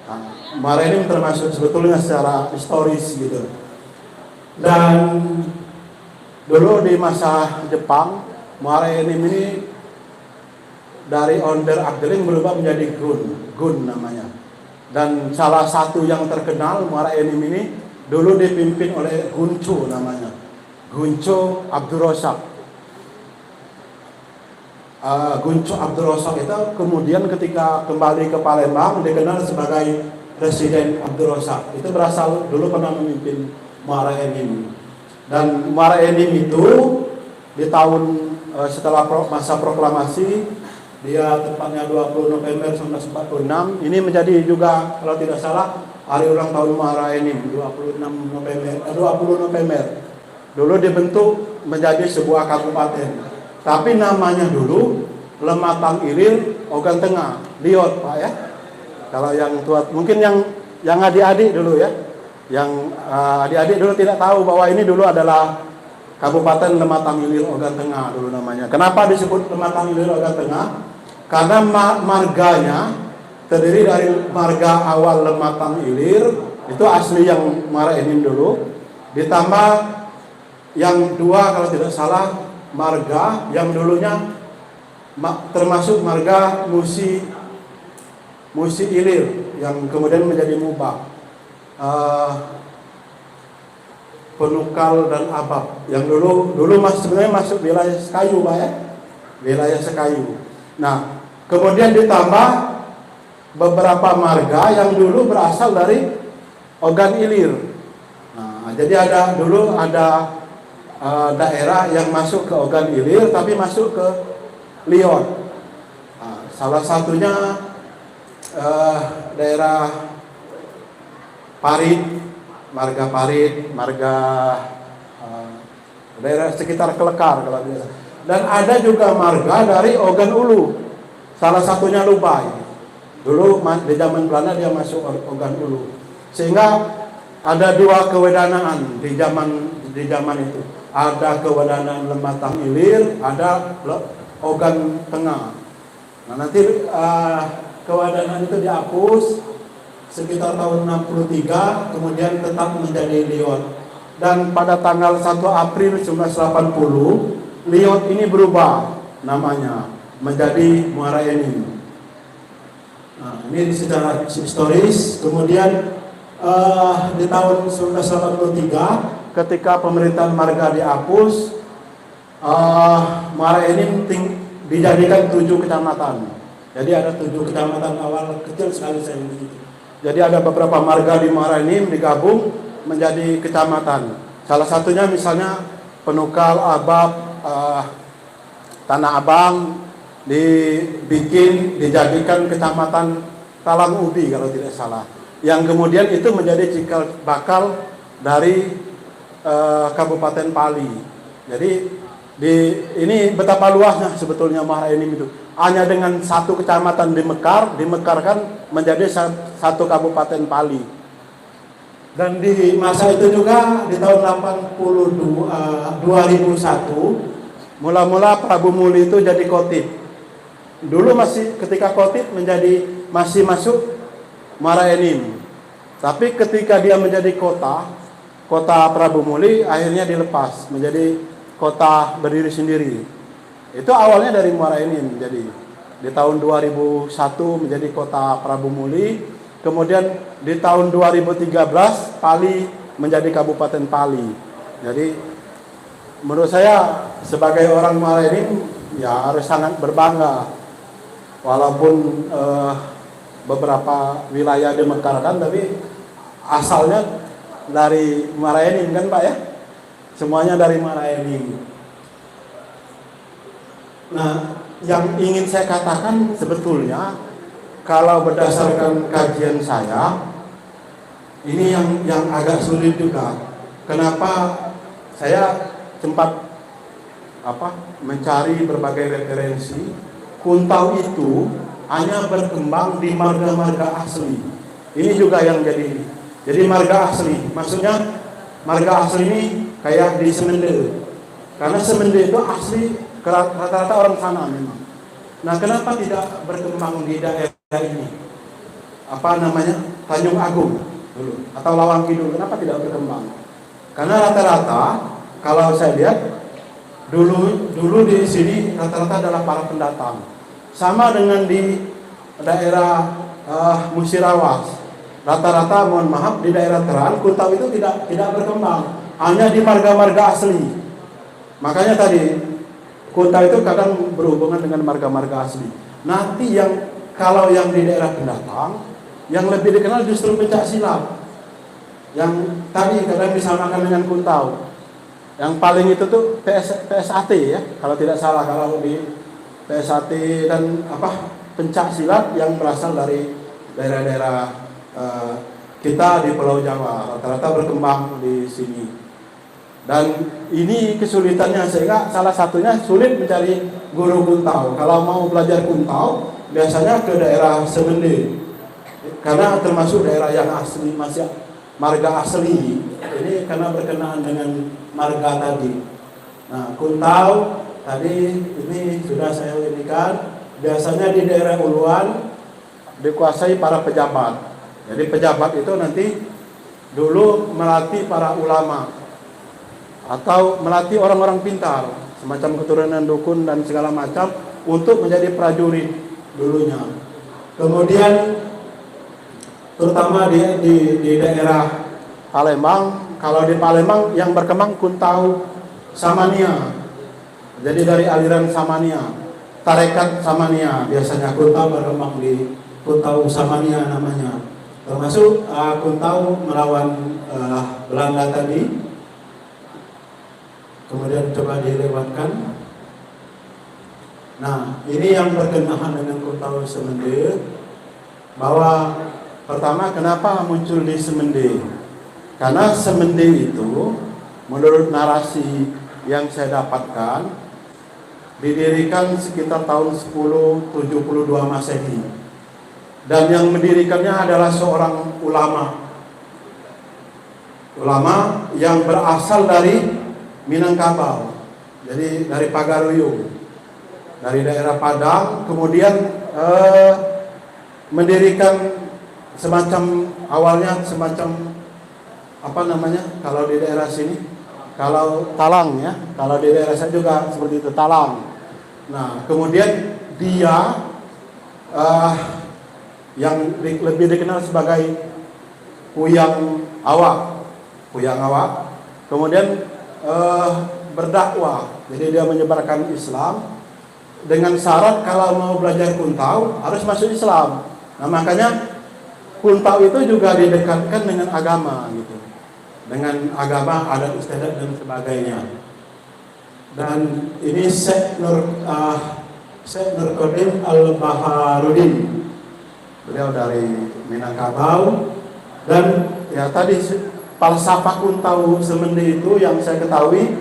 Nah, Muara Enim termasuk sebetulnya secara historis gitu. Dan dulu di masa Jepang, Muara Enim ini dari Onder Abdeling berubah menjadi Gun namanya. Dan salah satu yang terkenal Muara Enim ini dulu dipimpin oleh Gunco namanya. Gunco Abdurrahsak. Gunco Abdurrahsak itu kemudian ketika kembali ke Palembang dikenal sebagai Presiden Abdurrahsak. Itu berasal dulu pernah memimpin Muara Enim. Dan Muara Enim itu di tahun setelah masa proklamasi, dia tepatnya 20 November 1946, ini menjadi juga kalau tidak salah hari ulang tahun Muara Enim 20 November. dulu dibentuk menjadi sebuah kabupaten. Tapi namanya dulu Lematang Ilir Ogan Tengah, Liot Pak ya. Kalau yang tua, mungkin yang adik-adik dulu ya, yang adik-adik dulu tidak tahu bahwa ini dulu adalah Kabupaten Lematang Ilir Ogan Tengah dulu namanya. Kenapa disebut Lematang Ilir Ogan Tengah? Karena marganya terdiri dari marga awal Lematang Ilir, itu asli yang Muara Enim dulu, ditambah yang dua kalau tidak salah marga yang dulunya termasuk marga Musi Ilir yang kemudian menjadi Mubak, Penukal dan Abab yang dulu sebenarnya masuk wilayah Sekayu Pak ya, wilayah Sekayu. Nah kemudian ditambah beberapa marga yang dulu berasal dari Ogan Ilir. Nah jadi dulu ada daerah yang masuk ke Ogan Ilir tapi masuk ke Liot. Nah, salah satunya daerah Parit, marga Parit, marga daerah sekitar Kelekar kalau biasa. Dan ada juga marga dari Ogan Ulu, salah satunya Lubai. Dulu di zaman Belanda dia masuk Ogan Ulu, sehingga ada dua kewedanaan di zaman itu. Ada kewedanaan Lematang Ilir, ada Ogan Tengah. Nah nanti kewedanaan itu dihapus sekitar tahun 63, kemudian tetap menjadi Liot. Dan pada tanggal 1 April 1980, Liot ini berubah namanya menjadi Muara Enim. Nah, ini secara historis. Kemudian di tahun 1983 ketika pemerintahan marga dihapus, Muara Enim dijadikan 7 kecamatan. Jadi ada 7 kecamatan, awal kecil sekali saya begitu. Jadi ada beberapa marga di Muara Enim digabung menjadi kecamatan. Salah satunya misalnya Penukal, Abab, Tanah Abang dijadikan kecamatan Talang Ubi kalau tidak salah. Yang kemudian itu menjadi cikal bakal dari Kabupaten Pali. Jadi ini betapa luasnya sebetulnya Muara Enim itu. Hanya dengan 1 kecamatan dimekarkan menjadi 1 kabupaten Pali. Dan di masa itu juga di tahun 2001 mula-mula Prabu Muli itu jadi Kotip. Dulu masih ketika Kotip masih masuk Muara Enim. Tapi ketika dia menjadi kota Prabu Muli akhirnya dilepas menjadi kota berdiri sendiri. Itu awalnya dari Muara Enim. Jadi di tahun 2001 menjadi kota Prabu Muli, kemudian di tahun 2013 Pali menjadi Kabupaten Pali. Jadi menurut saya sebagai orang Muara Enim ya harus sangat berbangga. Walaupun beberapa wilayah dimekarkan, tapi asalnya dari Muara Enim kan Pak ya? Semuanya dari Muara Enim. Nah, yang ingin saya katakan sebetulnya kalau berdasarkan kajian saya, ini yang agak sulit juga. Kenapa saya sempat mencari berbagai referensi. Kuntau itu hanya berkembang di marga-marga asli. Ini juga yang jadi marga asli. Maksudnya marga asli ini kayak di Semende. Karena Semende itu asli rata-rata orang sana memang. Nah, kenapa tidak berkembang di daerah ini? Tanjung Agung dulu atau Lawang Kidul, kenapa tidak berkembang? Karena rata-rata kalau saya lihat dulu di sini rata-rata adalah para pendatang. Sama dengan di daerah Musirawas. Rata-rata mohon maaf di daerah Teran, Kuntau itu tidak berkembang, hanya di marga-marga asli. Makanya tadi Kuntau itu kadang berhubungan dengan marga-marga asli. Nanti kalau yang di daerah pendatang, yang lebih dikenal justru pencak silat. Yang tadi kadang disamakan dengan Kuntau. Yang paling itu tuh PSAT ya, kalau tidak salah, kalau di PSAT dan pencak silat yang berasal dari daerah-daerah kita di Pulau Jawa, rata-rata berkembang di sini. Dan ini kesulitannya, sehingga salah satunya sulit mencari guru Kuntau. Kalau mau belajar Kuntau biasanya ke daerah Semende, karena termasuk daerah yang asli, masih marga asli. Ini karena berkenaan dengan marga tadi. Nah, Kuntau tadi ini sudah saya indikan, biasanya di daerah Uluan dikuasai para pejabat. Jadi pejabat itu nanti dulu melatih para ulama atau melatih orang-orang pintar, semacam keturunan dukun dan segala macam, untuk menjadi prajurit dulunya. Kemudian terutama di daerah Palembang, kalau di Palembang yang berkembang Kuntau Samania. Jadi dari aliran Samania, tarekat Samania, biasanya Kuntau berkembang di Kuntau Samania namanya. Termasuk Kuntau melawan Belanda tadi. Kemudian coba dilewatkan. Nah, ini yang berkenaan dengan Kuntau Semende. Bahwa pertama, kenapa muncul di Semende? Karena Semende itu menurut narasi yang saya dapatkan didirikan sekitar tahun 1072 Masehi. Dan yang mendirikannya adalah seorang ulama. Ulama yang berasal dari Minangkabau, jadi dari Pagaruyung, dari daerah Padang. Kemudian mendirikan semacam, awalnya semacam apa namanya kalau di daerah sini, kalau talang ya, kalau di daerah saya juga seperti itu, talang. Nah, kemudian dia yang lebih dikenal sebagai Kuyang Awak, kemudian berdakwah. Jadi dia menyebarkan Islam dengan syarat kalau mau belajar Kuntau harus masuk Islam. Nah, makanya Kuntau itu juga didekatkan dengan agama gitu, dengan agama, adat istiadat dan sebagainya. Dan ini Syekh Nurkodim Al-Baharudin, beliau dari Minangkabau. Dan ya tadi falsafah Kuntau Semende itu yang saya ketahui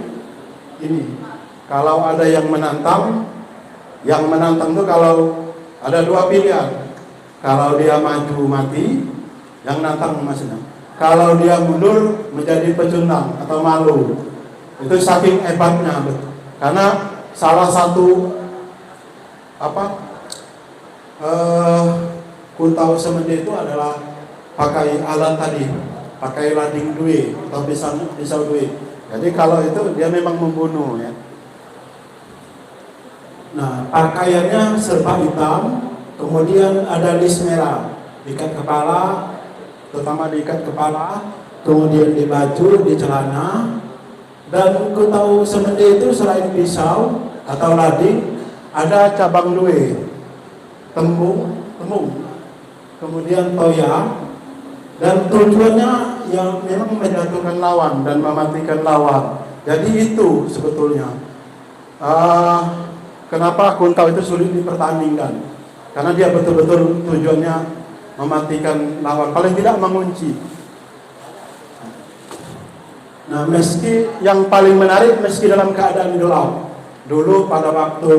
ini, kalau ada yang menantang itu kalau ada dua pilihan. Kalau dia maju mati, yang nantang maksudnya. Kalau dia mundur menjadi pecundang atau malu. Itu saking hebatnya, karena salah satu Kuntau Semende itu adalah pakai alat tadi, pakai lading duit atau pisau duit. Jadi kalau itu dia memang membunuh ya. Nah, pakaiannya serba hitam, kemudian ada lis merah, diikat kepala, terutama diikat kepala, kemudian di baju, di celana. Dan Kuntau Semende itu selain pisau atau lading, ada cabang duit, tembung, kemudian toya. Dan tujuannya yang memang menjatuhkan lawan dan mematikan lawan. Jadi itu sebetulnya kenapa Kuntau itu sulit dipertandingkan, karena dia betul-betul tujuannya mematikan lawan, paling tidak mengunci. Nah, meski yang paling menarik, meski dalam keadaan gelap, dulu pada waktu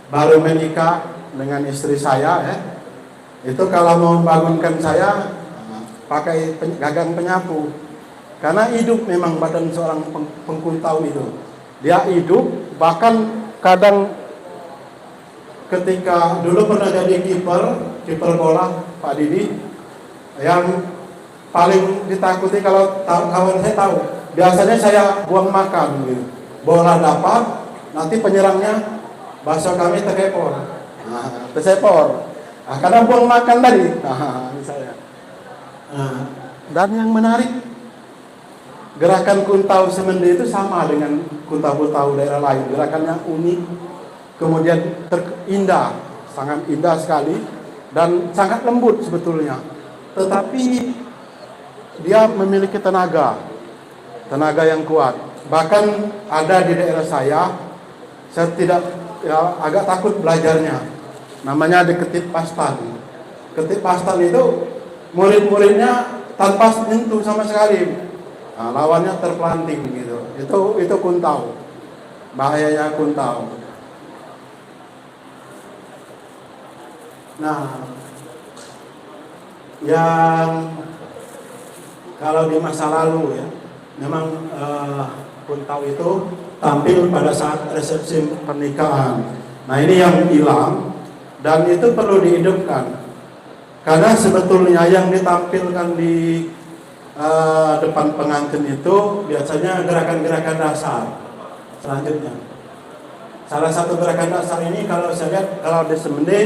baru menikah dengan istri saya ya, itu kalau mau membangunkan saya pakai gagang penyapu, karena hidup memang badan seorang pengkuntau itu. Dia hidup, bahkan kadang ketika dulu pernah jadi kiper bola Pak Didi, yang paling ditakuti kalau kawan saya tahu, biasanya saya buang makan gitu. Bola dapat, nanti penyerangnya bahasa kami terkepor. Nah, karena buang makan tadi. Nah, misalnya. Nah, dan yang menarik, gerakan Kuntau Semende itu sama dengan Kuntau-Kuntau daerah lain. Gerakannya unik, kemudian indah, sangat indah sekali, dan sangat lembut sebetulnya. Tetapi dia memiliki tenaga yang kuat. Bahkan ada di daerah saya agak takut belajarnya. Namanya di Ketip Pastan. Ketip Pastan itu murid-muridnya tanpa menyentuh sama sekali. Nah, lawannya terpelanting gitu. Itu kuntau. Bahayanya kuntau. Nah, yang kalau di masa lalu ya, memang kuntau itu tampil pada saat resepsi pernikahan. Nah, ini yang hilang dan itu perlu dihidupkan. Karena sebetulnya yang ditampilkan di depan pengantin itu biasanya gerakan-gerakan dasar. Selanjutnya, salah satu gerakan dasar ini kalau saya lihat kalau di Semende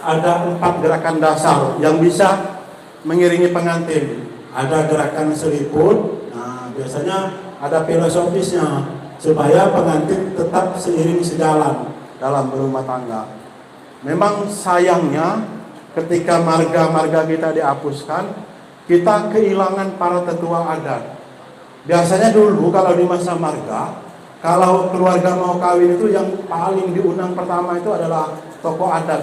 ada 4 gerakan dasar yang bisa mengiringi pengantin. Ada gerakan seliput. Nah, biasanya ada filosofisnya supaya pengantin tetap seiring sejalan dalam berumah tangga. Memang sayangnya ketika marga-marga kita dihapuskan, kita kehilangan para tetua adat. Biasanya dulu kalau di masa marga, kalau keluarga mau kawin itu yang paling diundang pertama itu adalah tokoh adat.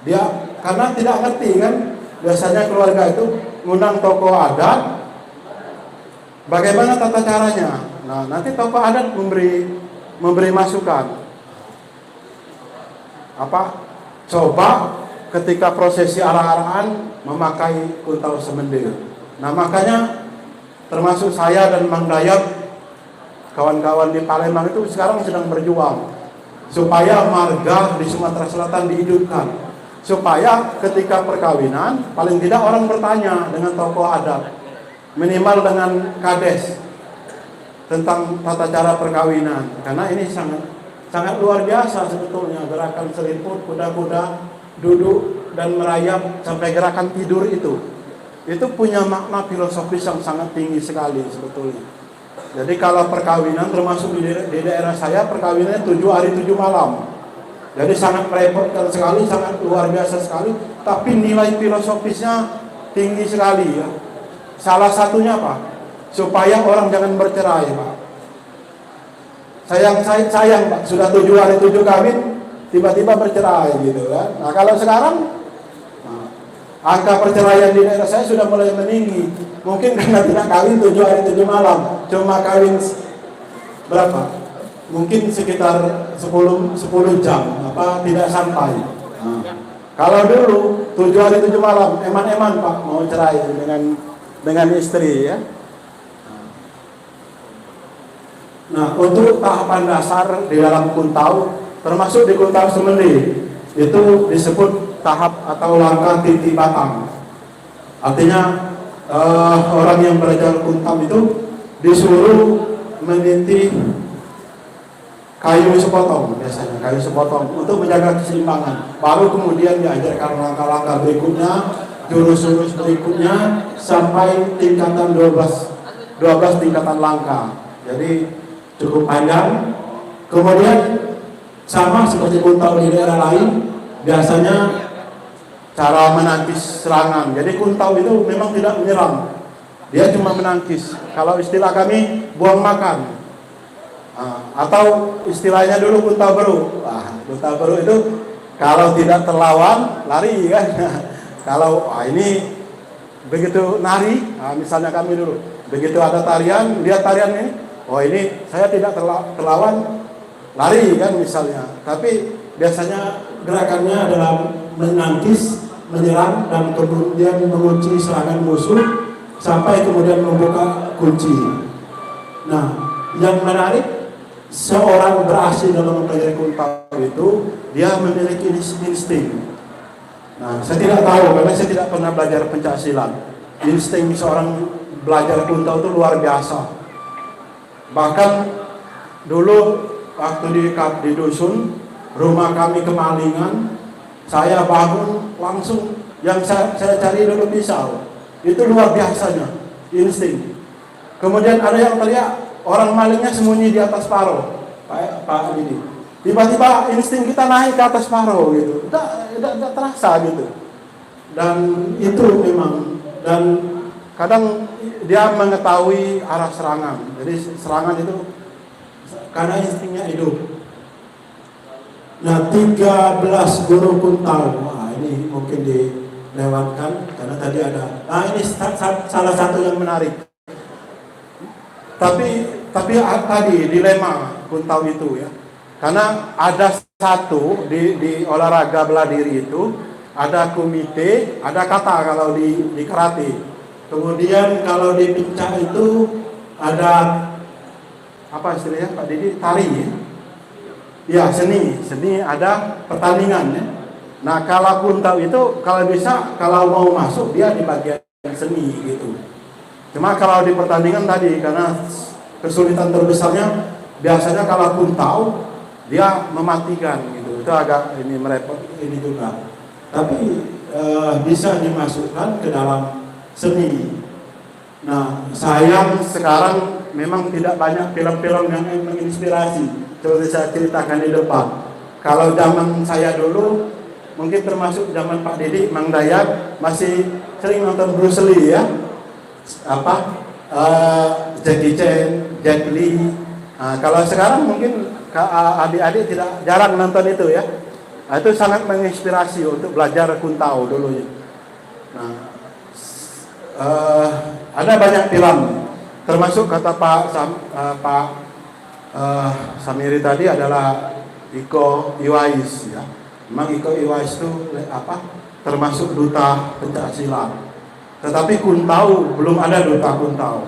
Dia karena tidak ngerti kan, biasanya keluarga itu mengundang tokoh adat. Bagaimana tata caranya? Nah, nanti tokoh adat memberi masukan. Coba ketika prosesi arah-arahan memakai kuntau semende. Nah, makanya termasuk saya dan Mang Dayat, kawan-kawan di Palembang itu sekarang sedang berjuang supaya marga di Sumatera Selatan dihidupkan, supaya ketika perkawinan paling tidak orang bertanya dengan tokoh adat, minimal dengan kades tentang tata cara perkawinan. Karena ini sangat luar biasa sebetulnya, gerakan seliput, kuda-kuda, duduk dan merayap sampai gerakan tidur itu punya makna filosofis yang sangat tinggi sekali sebetulnya. Jadi kalau perkawinan termasuk di daerah saya perkawinannya 7 hari 7 malam. Jadi sangat merepotkan sekali, sangat luar biasa sekali, tapi nilai filosofisnya tinggi sekali ya. Salah satunya apa? Supaya orang jangan bercerai, Pak. Sayang Pak, sudah 7 hari 7 kawin tiba-tiba bercerai gitu kan. Nah, kalau sekarang angka perceraian di daerah saya sudah mulai meninggi. Mungkin karena tidak kawin 7 hari 7 malam, cuma kawin berapa? Mungkin sekitar 10 jam, tidak sampai. Nah, kalau dulu 7 hari 7 malam, eman-eman Pak mau cerai dengan istri ya. Nah, untuk tahapan dasar di dalam kuntau, termasuk di kuntau semende, itu disebut tahap atau langkah titik batang. Artinya orang yang belajar kuntau itu disuruh meniti kayu sepotong, biasanya kayu sepotong untuk menjaga keseimbangan. Baru kemudian diajarkan langkah-langkah berikutnya, jurus-jurus berikutnya sampai tingkatan 12 tingkatan langkah. Jadi cukup panjang. Kemudian sama seperti kuntau di daerah lain, biasanya cara menangkis serangan. Jadi kuntau itu memang tidak menyerang, dia cuma menangkis. Kalau istilah kami buang makan, atau istilahnya dulu kuntau beru. Kuntau beru itu kalau tidak terlawan lari kan. Kalau ini begitu nari, misalnya kami dulu begitu ada tarian, lihat tarian ini, oh ini saya tidak terlawan, lari kan misalnya. Tapi biasanya gerakannya adalah menangkis, menyerang, dan kemudian mengunci serangan musuh sampai kemudian membuka kunci. Nah, yang menarik, seorang berhasil dalam mempelajari kuntau itu dia memiliki insting. Nah, saya tidak tahu karena saya tidak pernah belajar pencaksilat. Insting seorang belajar kuntau itu luar biasa. Bahkan dulu waktu di dusun, rumah kami kemalingan, saya bangun langsung yang saya cari dulu pisau. Itu luar biasanya insting. Kemudian ada yang teriak, orang malingnya sembunyi di atas paro, Pak ini. Tiba-tiba insting kita naik ke atas paro gitu, tidak terasa gitu. Dan itu memang, dan kadang dia mengetahui arah serangan. Jadi serangan itu karena instingnya hidup. Nah, 13 guru kuntau, ini mungkin dilewatkan karena tadi ada. Nah, ini salah satu yang menarik. Tapi tapi tadi dilema Kuntau itu ya. Karena ada satu di olahraga bela diri itu ada komite, ada kata kalau di karate. Kemudian kalau di pencak itu ada apa istilahnya Pak Didi, tari ya. Ya, seni ada pertandingan ya. Nah, kalau Kuntau itu kalau bisa kalau mau masuk dia di bagian seni gitu. Cuma kalau di pertandingan tadi karena kesulitan terbesarnya biasanya kalau Kuntau dia mematikan gitu. Itu agak ini merepot ini juga. Tapi bisa dimasukkan ke dalam seni. Nah, sayang sekarang memang tidak banyak film-film yang menginspirasi. Seperti saya ceritakan di depan. Kalau zaman saya dulu, mungkin termasuk zaman Pak Didi, Mang Dayat masih sering nonton Bruce Lee ya, Jackie Chan, Jet Li. Nah, kalau sekarang mungkin adik-adik jarang nonton itu ya. Nah, itu sangat menginspirasi untuk belajar Kuntau dulu. Nah, ada banyak film, termasuk kata Pak Samiri tadi adalah Iko Uwais ya. Memang Iko Uwais itu termasuk duta pencak silat. Tetapi Kuntau belum ada duta Kuntau.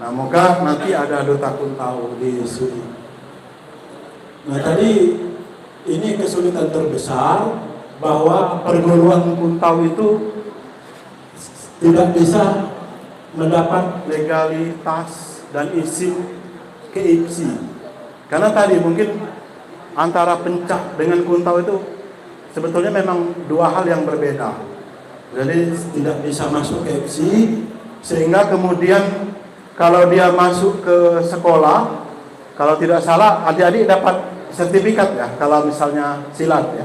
Nah, moga nanti ada duta Kuntau di sini. Nah, tadi ini kesulitan terbesar bahwa perguruan Kuntau itu tidak bisa mendapat legalitas dan izin KIPSI. Karena tadi mungkin antara pencak dengan Kuntau itu sebetulnya memang dua hal yang berbeda. Jadi tidak bisa masuk KIPSI, sehingga kemudian kalau dia masuk ke sekolah, kalau tidak salah adik-adik dapat sertifikat ya, kalau misalnya silat ya.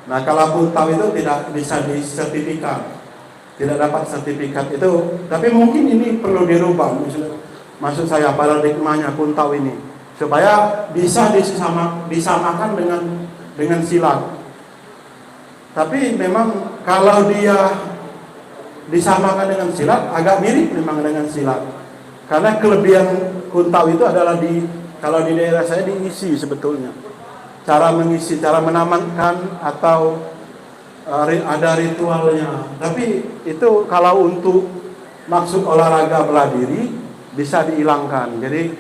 Nah, kalau Kuntau itu tidak bisa disertifikat, tidak dapat sertifikat itu. Tapi mungkin ini perlu dirubah, maksud saya paradigmanya Kuntau ini, supaya bisa disamakan dengan silat. Tapi memang kalau dia disamakan dengan silat agak mirip memang dengan silat. Karena kelebihan Kuntau itu adalah kalau di daerah saya diisi sebetulnya. Cara mengisi, cara menamatkan atau ada ritualnya. Tapi itu kalau untuk maksud olahraga bela diri bisa dihilangkan. Jadi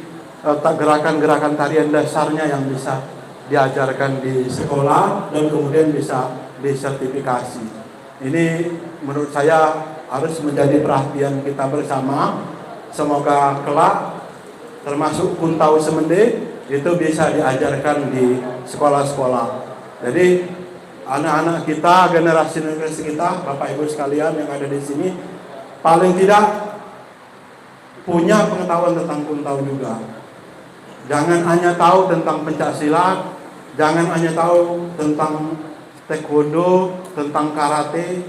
gerakan-gerakan tarian dasarnya yang bisa diajarkan di sekolah dan kemudian bisa disertifikasi. Ini menurut saya harus menjadi perhatian kita bersama. Semoga kelak termasuk Kuntau Semende itu bisa diajarkan di sekolah-sekolah. Jadi anak-anak kita, generasi kita, Bapak Ibu sekalian yang ada di sini, paling tidak punya pengetahuan tentang Kuntau juga. Jangan hanya tahu tentang pencak silat, jangan hanya tahu tentang taekwondo, tentang karate,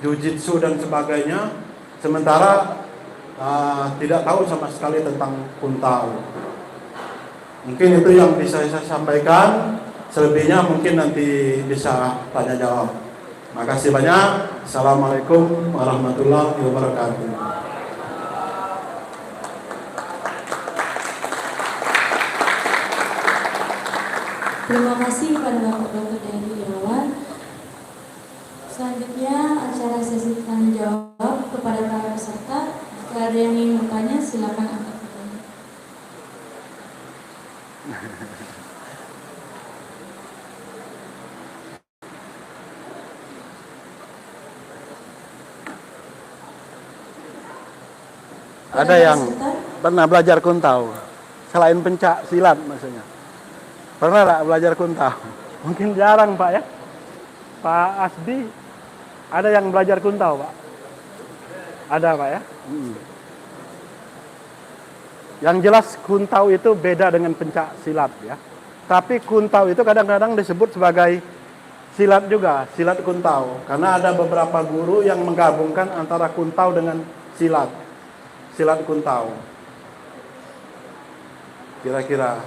jujitsu dan sebagainya, sementara tidak tahu sama sekali tentang Kuntau. Mungkin itu yang bisa saya sampaikan. Selebihnya mungkin nanti bisa tanya jawab. Makasih banyak. Assalamualaikum warahmatullahi wabarakatuh. Terima kasih kepada Bapak Dr. Dedy Irawan. Selanjutnya acara sesi tanya jawab kepada para peserta. Jika ada yang ingin bertanya, silakan angkat tangan. Ada yang pernah belajar Kuntau selain pencak silat maksudnya? Pernah tak belajar Kuntau? Mungkin jarang Pak ya. Pak Asdi, ada yang belajar Kuntau Pak? Ada Pak ya? Yang jelas Kuntau itu beda dengan pencak silat ya. Tapi Kuntau itu kadang-kadang disebut sebagai silat juga, silat Kuntau. Karena ada beberapa guru yang menggabungkan antara Kuntau dengan silat. Silat Kuntau. Kira-kira.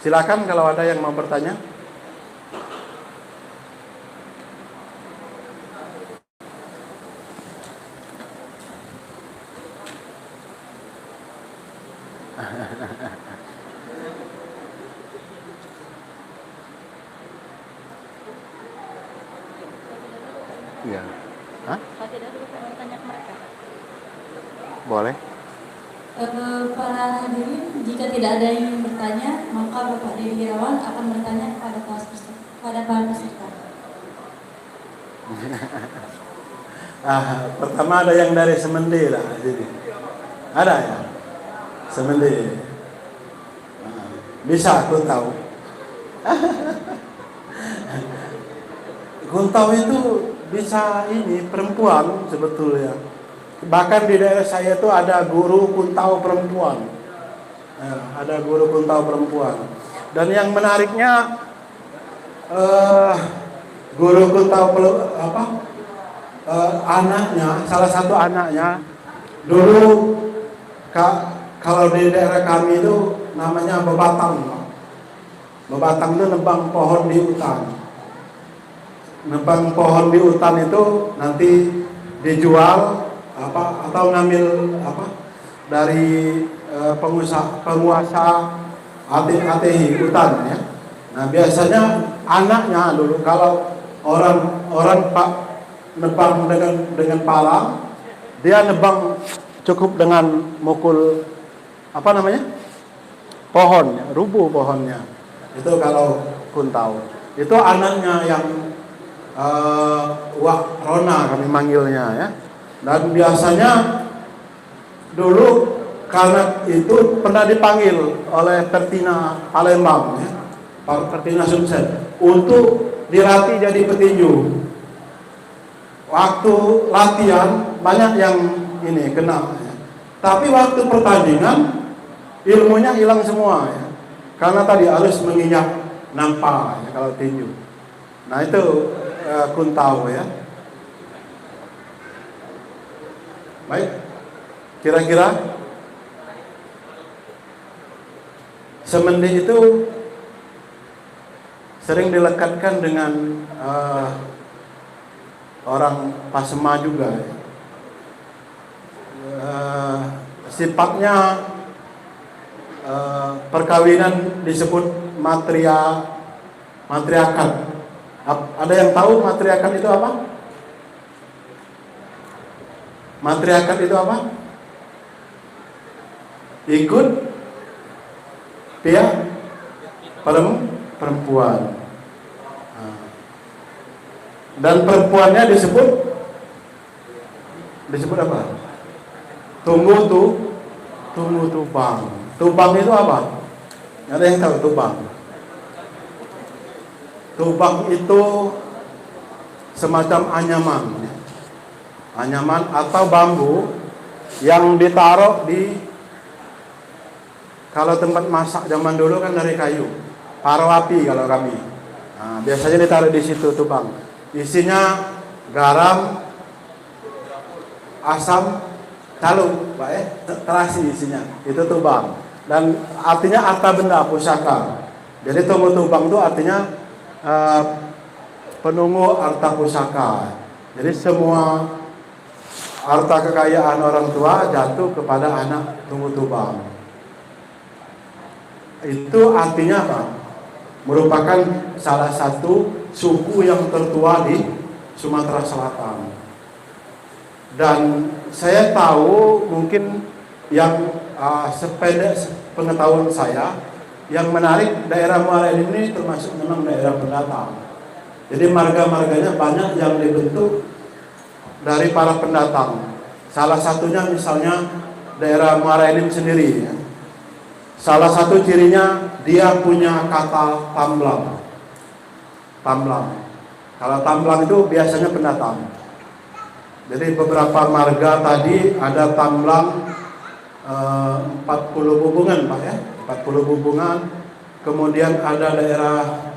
Silakan kalau ada yang mau bertanya. Ya. Hah? Pak tidak dulu bertanya ke mereka. Boleh. Para hadirin, jika tidak ada yang ingin bertanya, maka Bapak Dedi Irawan akan bertanya kepada para peserta. Pertama ada yang dari Semende lah, jadi ada ya, Semende. Bisa Kuntau. Kuntau itu bisa ini perempuan sebetulnya. Bahkan di daerah saya itu ada guru Kuntau perempuan. Ada guru Kuntau perempuan. Dan yang menariknya guru Kuntau anaknya, salah satu anaknya dulu kalau di daerah kami itu namanya bebatang. Bebatang itu nebang pohon di hutan. Nebang pohon di hutan itu nanti dijual atau ngambil dari penguasa ATI hutan ya. Nah biasanya anaknya dulu kalau orang pak nebang dengan pala, dia nebang cukup dengan mukul pohon, rubuh pohonnya. Itu kalau Kuntau. Itu anaknya yang Wak Rona kami manggilnya ya. Dan biasanya dulu karena itu pernah dipanggil oleh Pertina Palembang ya, Pertina Sukses untuk dilatih jadi petinju. Waktu latihan banyak yang ini kena ya. Tapi waktu pertandingan ilmunya hilang semua ya. Karena tadi harus menginjak nampak ya, kalau tinju. Nah itu Kuntau ya. Baik, kira-kira Semende itu sering dilekatkan dengan orang Pasema juga ya. Sifatnya perkawinan disebut matriarkat. Ada yang tahu matriarkat itu apa? Matriarkat itu apa? Ikut pihak perempuan. Dan perempuannya disebut apa? Tunggu tubang. Tubang itu apa? Ada yang tahu tubang? Tubang itu semacam anyaman atau bambu yang ditaruh di, kalau tempat masak zaman dulu kan dari kayu, paro api kalau kami. Nah, biasanya ditaruh di situ tubang. Isinya garam, asam, calung, terasi isinya. Itu tubang. Dan artinya harta benda pusaka. Jadi tubang itu artinya penunggu harta pusaka. Jadi semua harta kekayaan orang tua jatuh kepada anak tunggu tubang. Itu artinya apa? Merupakan salah satu suku yang tertua di Sumatera Selatan. Dan saya tahu mungkin yang sependek pengetahuan saya, yang menarik daerah Muara Enim ini termasuk memang daerah pendatang. Jadi marga-marganya banyak yang dibentuk dari para pendatang. Salah satunya misalnya daerah Muara Enim sendiri ya. Salah satu cirinya dia punya kata tamblang. Kalau tamblang itu biasanya pendatang. Jadi beberapa marga tadi ada tamblang 40 hubungan Pak ya, 40 hubungan. Kemudian ada daerah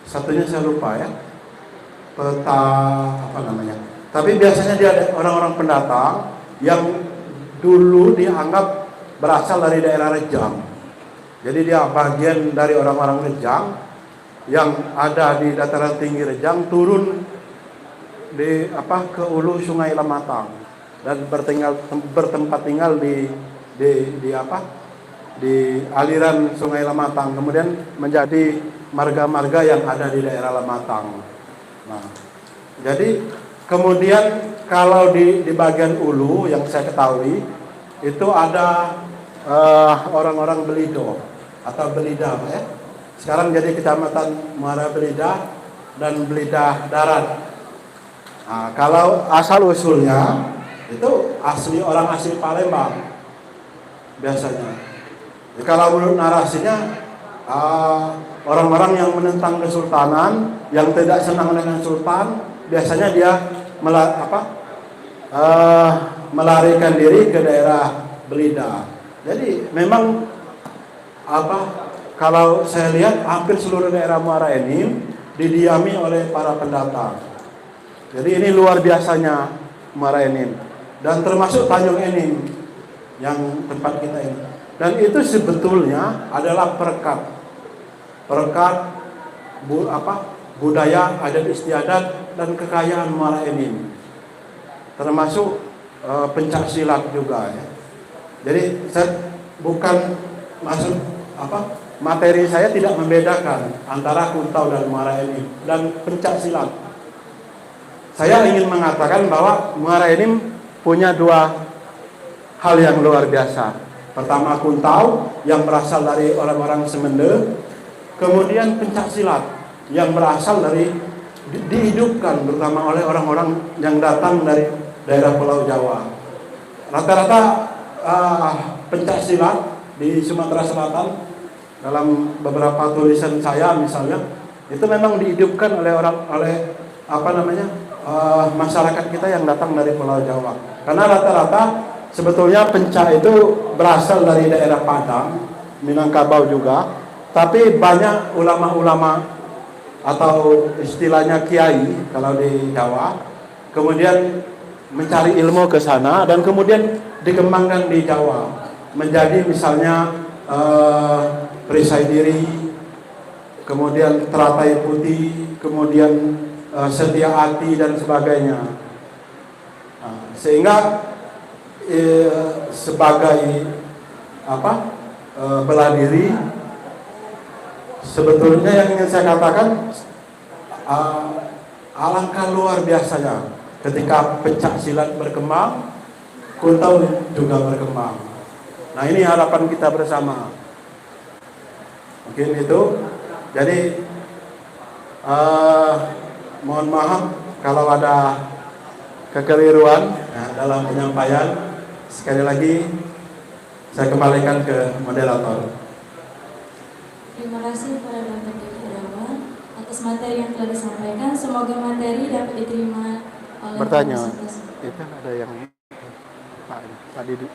satunya saya lupa ya, peta apa namanya. Tapi biasanya dia ada orang-orang pendatang yang dulu dianggap berasal dari daerah Rejang. Jadi dia bagian dari orang-orang Rejang yang ada di dataran tinggi Rejang, turun di ke hulu Sungai Lematang dan bertempat tinggal di aliran Sungai Lematang, kemudian menjadi marga-marga yang ada di daerah Lematang. Nah, jadi Kemudian kalau di bagian Ulu yang saya ketahui itu ada orang-orang Belido atau Belida, ya. Sekarang jadi Kecamatan Muara Belida dan Belida Darat. Nah, kalau asal usulnya itu orang asli Palembang biasanya. Jadi kalau menurut narasinya orang-orang yang menentang kesultanan, yang tidak senang dengan sultan, biasanya dia melarikan diri ke daerah Belida. Jadi memang kalau saya lihat hampir seluruh daerah Muara Enim didiami oleh para pendatang. Jadi ini luar biasanya Muara Enim dan termasuk Tanjung Enim yang tempat kita ini. Dan itu sebetulnya adalah perekat budaya, adat istiadat dan kekayaan Muara Enim, termasuk pencak silat juga, ya. Jadi saya bukan maksud materi saya tidak membedakan antara Kuntau dan Muara Enim dan pencak silat. Saya ingin mengatakan bahwa Muara Enim punya dua hal yang luar biasa. Pertama Kuntau yang berasal dari orang-orang Semende, kemudian pencak silat yang berasal dari dihidupkan terutama oleh orang-orang yang datang dari daerah Pulau Jawa. Rata-rata pencak silat di Sumatera Selatan, dalam beberapa tulisan saya misalnya, itu memang dihidupkan oleh masyarakat kita yang datang dari Pulau Jawa. Karena rata-rata sebetulnya pencak itu berasal dari daerah Padang, Minangkabau juga, tapi banyak ulama-ulama atau istilahnya kiai kalau di Jawa, kemudian mencari ilmu ke sana dan kemudian dikembangkan di Jawa menjadi misalnya perisai diri, kemudian teratai putih, kemudian setia hati dan sebagainya. Sehingga sebagai bela diri, sebetulnya yang ingin saya katakan alangkah luar biasanya ketika pencak silat berkembang, Kuntau juga berkembang. Nah, ini harapan kita bersama. Mungkin itu. Jadi mohon maaf kalau ada kekeliruan dalam penyampaian. Sekali lagi saya kembalikan ke moderator. Terima kasih kepada Bapak Irawan atas materi yang telah disampaikan. Semoga materi dapat diterima oleh Bertanya, Komisi 11. itu ada yang Pak Didi,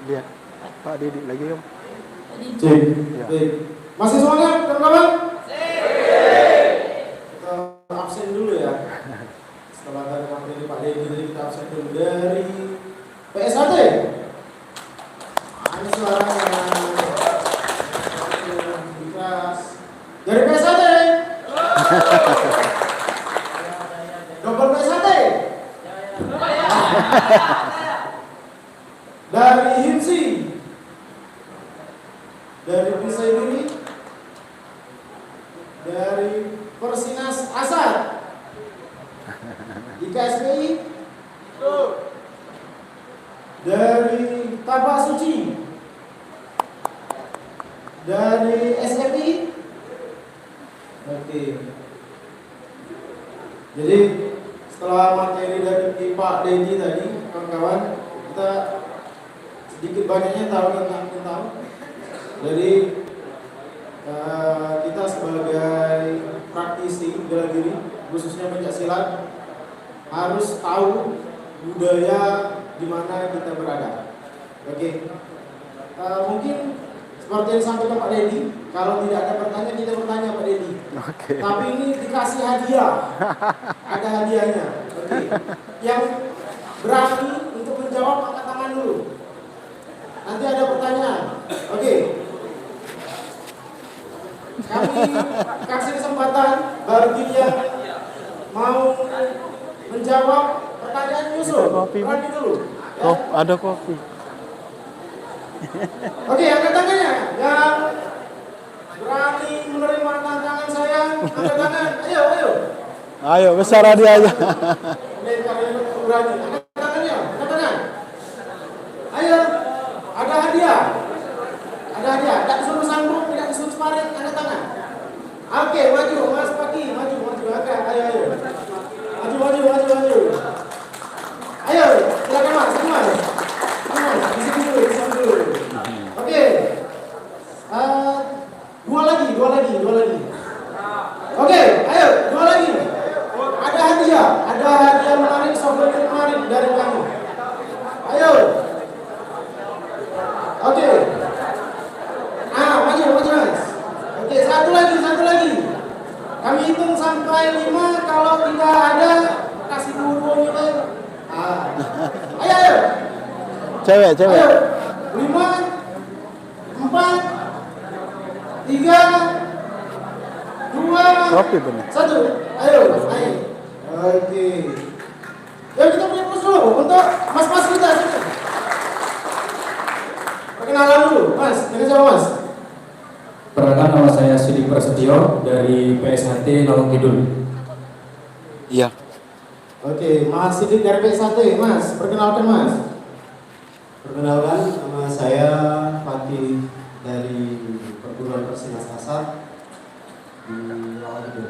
lihat Pak Didi lagi om. Cek. Ya. Baik. Masih semuanya, teman-teman? Kita absen dulu ya. Setelah tadi materi Pak Dedi tadi kita absen dulu dari PSHT. Ini suaranya. Keras. Dari PSHT. Double PSHT. Dari HIMSI. Dari Perisai Diri, dari Persinas Asar, IKSPI, dari Tabak Suci, dari SMI. Oke. Jadi setelah materi dari Pak Dedi tadi, kawan-kawan, kita sedikit banyaknya tahu tentang Kuntau. Jadi kita sebagai praktisi bela diri, khususnya pencak silat, harus tahu budaya di mana kita berada. Oke. Mungkin seperti yang disampaikan Pak Dedi, kalau tidak ada pertanyaan kita bertanya Pak Dedi. Oke. Tapi ini dikasih hadiah, ada hadiahnya. Oke. Yang berani untuk menjawab angkat tangan dulu. Nanti ada pertanyaan. Oke. Kami kasih kesempatan bagi yang mau menjawab pertanyaan Yusuf. Berani dulu. Ya. Ada kopi. Oke, angkat tangannya. Yang Berani menerima tantangan saya? Angkat tangan. Ayo, ayo. Ayo, besar hadiah aja. Oke, kalian berani. Angkat tangannya. Angkat tangan. Ayo. Ada hadiah. Ada hadiah. Tidak disuruh sambung, tidak disuruh sparring. Angkat tangan. Oke, maju. Mas Paki. Maju, maju. Angkat. Ayo, ayo. Maju, maju, maju, maju. Ayo, silakan Mas. Silakan Mas. Di sini dulu, di sini dulu. Oke. Dua lagi. Oke, ayo, dua lagi. Ada hadiah menarik, souvenir menarik dari kami. Ayo. Oke. Maju Mas. Oke, satu lagi. Kami hitung sampai 5, kalau tidak ada kasih dua nilai. Ayo. Cewek. Ayo. 5, 4, 3, 2, Kopi bener. 1. Ayo. Oke. Ya, kita punya plus dulu untuk mas-mas kita. Perkenalan dulu, Mas. Dengan siapa, Mas? Perkenalkan, nama saya Sidik Prasetyo dari PSHT Nolong Kidul. Iya. Oke, Mas Sidik dari PSHT, Mas. Perkenalkan, Mas. Perkenalkan, nama saya Fatih dari Perguruan Persinas Asar di Rawabudin.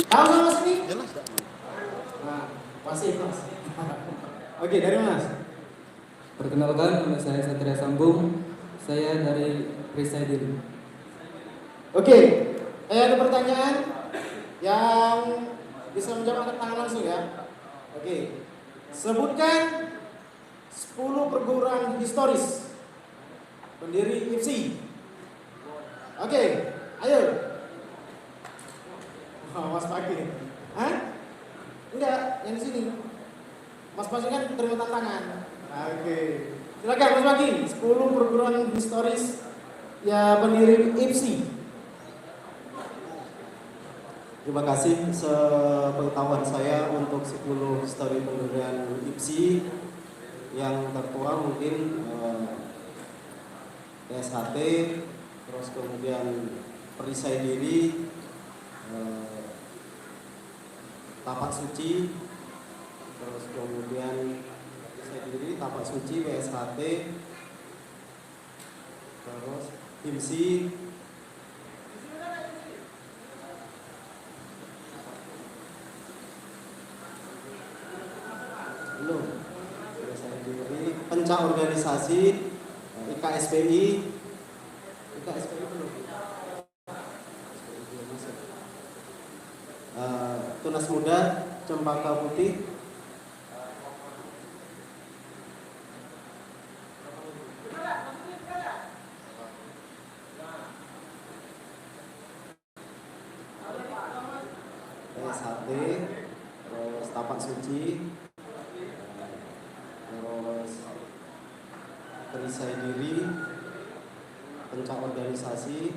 Tahu sama Mas ini? Jelas. Nah, masih Mas. Oke, dari Mas. Perkenalkan, nama saya Satria Sambung. Saya dari Presiden. Oke, ada pertanyaan yang bisa menjawab, angkat tangan langsung ya. Oke, sebutkan 10 perguruan historis pendiri IPSI. Oke, ayo. Mas Pagi. Hah? Enggak, yang di sini. Mas Pagi kan terima tantangan. Oke. Silakan Mas Pagi, 10 perguruan historis ya pendiri IPSI. Terima kasih. Sepengetahuan saya untuk 10 histori pendirian IPSI yang tertua mungkin PSHT, terus kemudian Perisai Diri, Tapak Suci, terus kemudian Perisai Diri, Tapak Suci, PSHT, terus IPSI, belum, Perisai Diri, Pencak Organisasi, IKSPI belum. Tunas Muda, Cempaka Putih, PSHT, terus Tapak Suci, terus Perisai Diri, Pencak Organisasi,